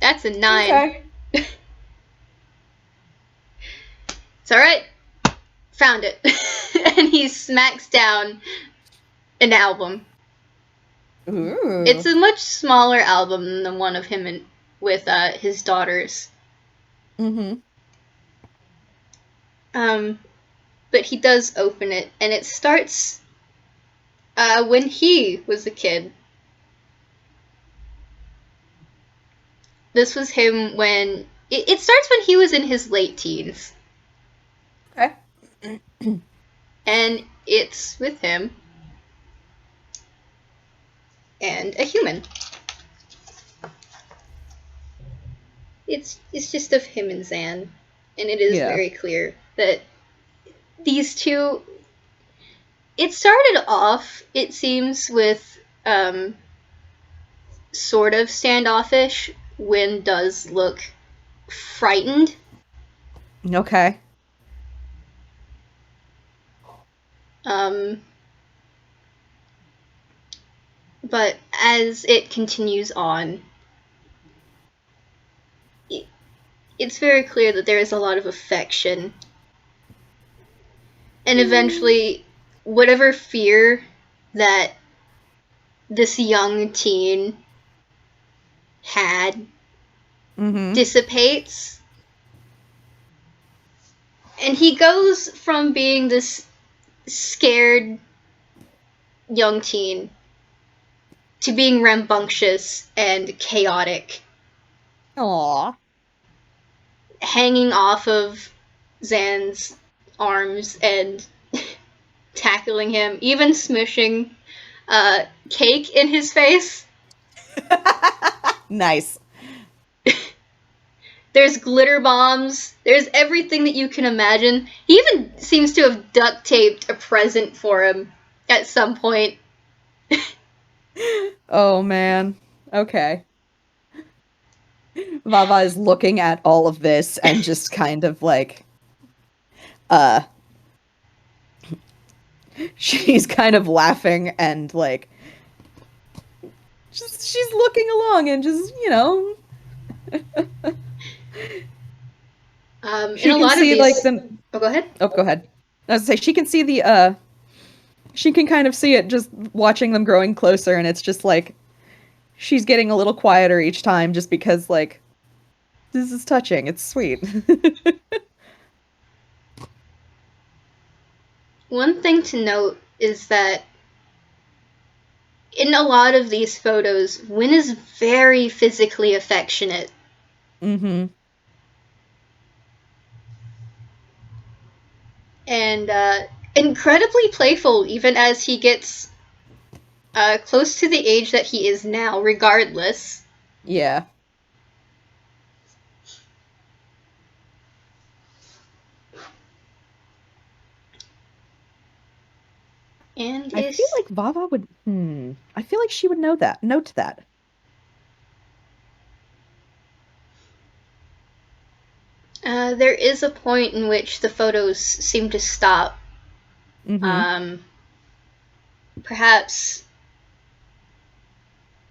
That's a 9. Okay. It's alright. Found it. And he smacks down an album. Ooh. It's a much smaller album than the one of him with his daughters. Mm-hmm. But he does open it, and it starts when he was a kid. This was him when... It starts when he was in his late teens. Okay. And it's with him and a human. It's just of him and Zan, and it is very clear that these two... It started off, it seems, with sort of standoffish. Winn does look frightened. Okay. But as it continues on, it's very clear that there is a lot of affection. And eventually, whatever fear that this young teen had dissipates. And he goes from being this scared young teen to being rambunctious and chaotic. Aww. Hanging off of Zan's arms and tackling him, even smushing cake in his face. Nice. There's glitter bombs. There's everything that you can imagine. He even seems to have duct taped a present for him at some point. Oh, man. Okay. Vava is looking at all of this and just kind of like, she's kind of laughing and like, she's looking along and just, you know. She in a lot of these... like them. Oh, go ahead. Oh, go ahead. I was gonna say she can kind of see it just watching them growing closer, and it's just like, she's getting a little quieter each time just because, like, this is touching. It's sweet. One thing to note is that in a lot of these photos, Winn is very physically affectionate. Mm-hmm. And incredibly playful, even as he gets close to the age that he is now, regardless. Yeah. And I feel like Vava would. I feel like she would know that. Note that. there is a point in which the photos seem to stop. Mm-hmm. Perhaps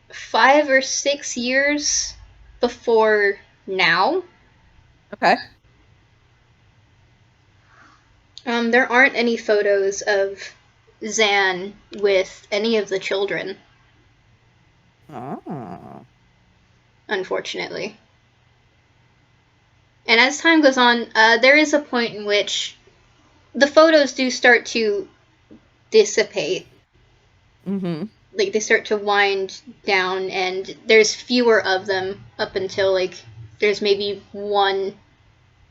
5 or 6 years before now. Okay. There aren't any photos of Zan with any of the children, Oh. unfortunately. And as time goes on, there is a point in which the photos do start to dissipate. Mm-hmm. Like, they start to wind down, and there's fewer of them up until, like, there's maybe one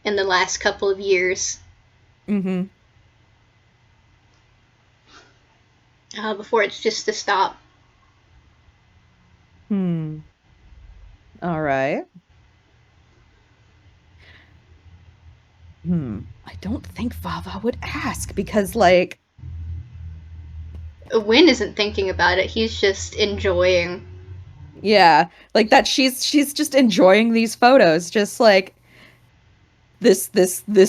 in the last couple of years. Mm-hmm. Before it's just to stop. All right. I don't think Vava would ask because, like, Winn isn't thinking about it, he's just enjoying. yeah, like that she's just enjoying these photos, just like this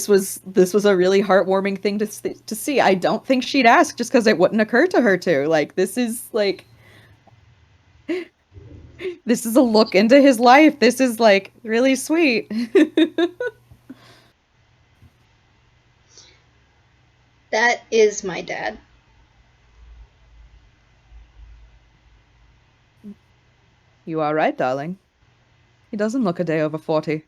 was a really heartwarming thing to see. I don't think she'd ask just because it wouldn't occur to her to. Like this is like this is a look into his life. This is like really sweet. That is my dad. You are right, darling. He doesn't look a day over 40.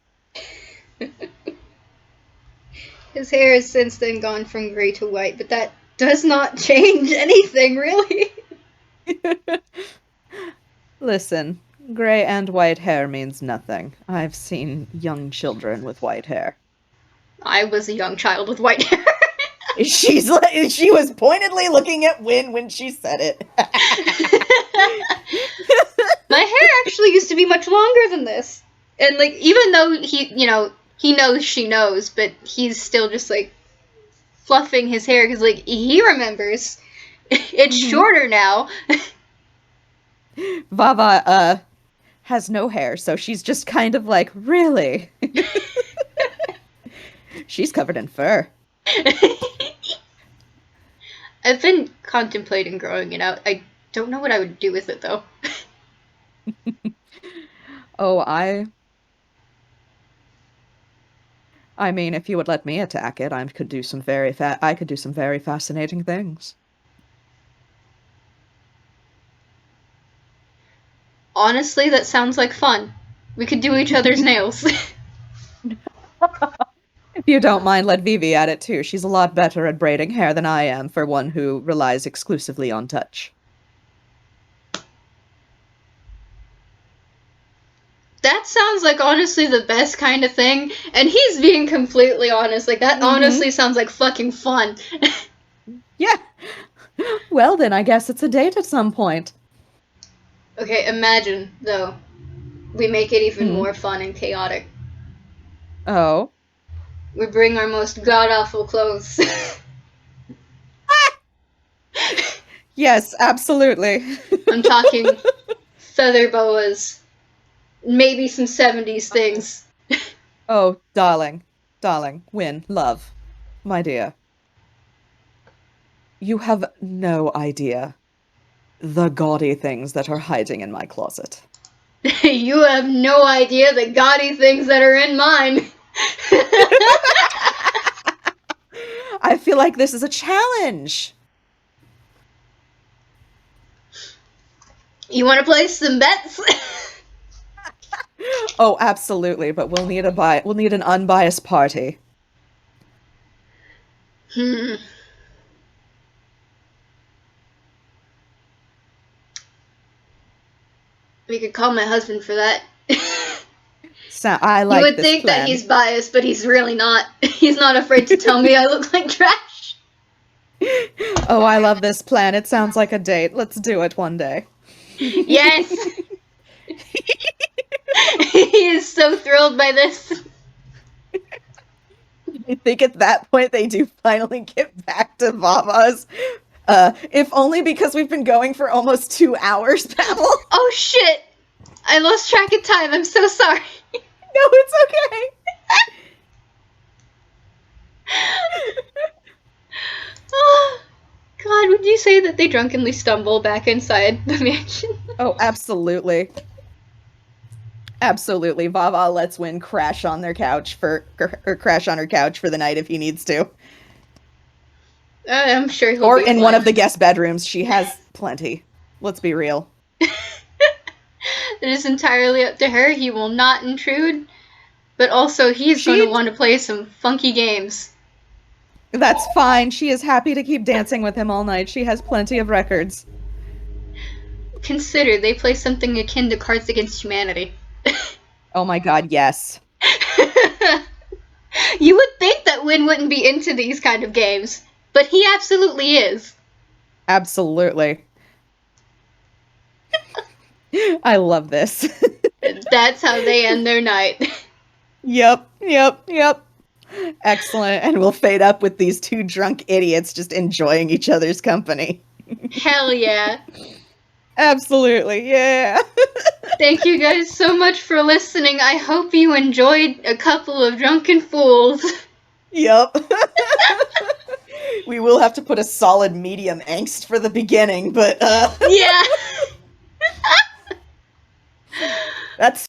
His hair has since then gone from gray to white, but that does not change anything, really. Listen, gray and white hair means nothing. I've seen young children with white hair. I was a young child with white hair. She's like, she was pointedly looking at Winn when she said it. My hair actually used to be much longer than this. And, like, even though he knows she knows, but he's still just, like, fluffing his hair because, like, he remembers. It's shorter now. Vava, has no hair, so she's just kind of like, really? She's covered in fur. I've been contemplating growing it out. I don't know what I would do with it, though. Oh, I mean, if you would let me attack it, I could do some very fascinating things. Honestly, that sounds like fun. We could do each other's nails. If you don't mind, let Vivi at it too. She's a lot better at braiding hair than I am for one who relies exclusively on touch. That sounds like honestly the best kind of thing, and he's being completely honest. Like, that honestly sounds like fucking fun. Yeah. Well, then I guess it's a date at some point. Okay, imagine, though, we make it even more fun and chaotic. Oh. We bring our most god-awful clothes. Yes, absolutely. I'm talking feather boas, maybe some 70s things. Oh, darling, Winn, love, my dear. You have no idea the gaudy things that are hiding in my closet. You have no idea the gaudy things that are in mine. I feel like this is a challenge. You want to play some bets? Oh, absolutely, but we'll need an unbiased party. Hmm. We could call my husband for that. So I You like would this think that plan. he's biased, but he's really not. He's not afraid to tell me I look like trash. Oh, I love this plan. It sounds like a date. Let's do it one day. Yes! He is so thrilled by this. I think at that point they do finally get back to Vava's. If only because we've been going for almost 2 hours, Babble. Oh shit! I lost track of time. I'm so sorry. No, it's okay. Oh, God, would you say that they drunkenly stumble back inside the mansion? Oh, absolutely. Absolutely. Vava lets Winn crash on her couch for the night if he needs to. I'm sure he'll Or be in fine. one of the guest bedrooms. She has plenty. Let's be real. It is entirely up to her. He will not intrude. But also, he's going to want to play some funky games. That's fine. She is happy to keep dancing with him all night. She has plenty of records. Consider they play something akin to Cards Against Humanity. Oh my god, yes. You would think that Winn wouldn't be into these kind of games, but he absolutely is. Absolutely. I love this. That's how they end their night. Yep. Excellent. And we'll fade up with these two drunk idiots just enjoying each other's company. Hell yeah. Absolutely, yeah. Thank you guys so much for listening. I hope you enjoyed a couple of drunken fools. Yep. We will have to put a solid medium angst for the beginning, but Yeah. that's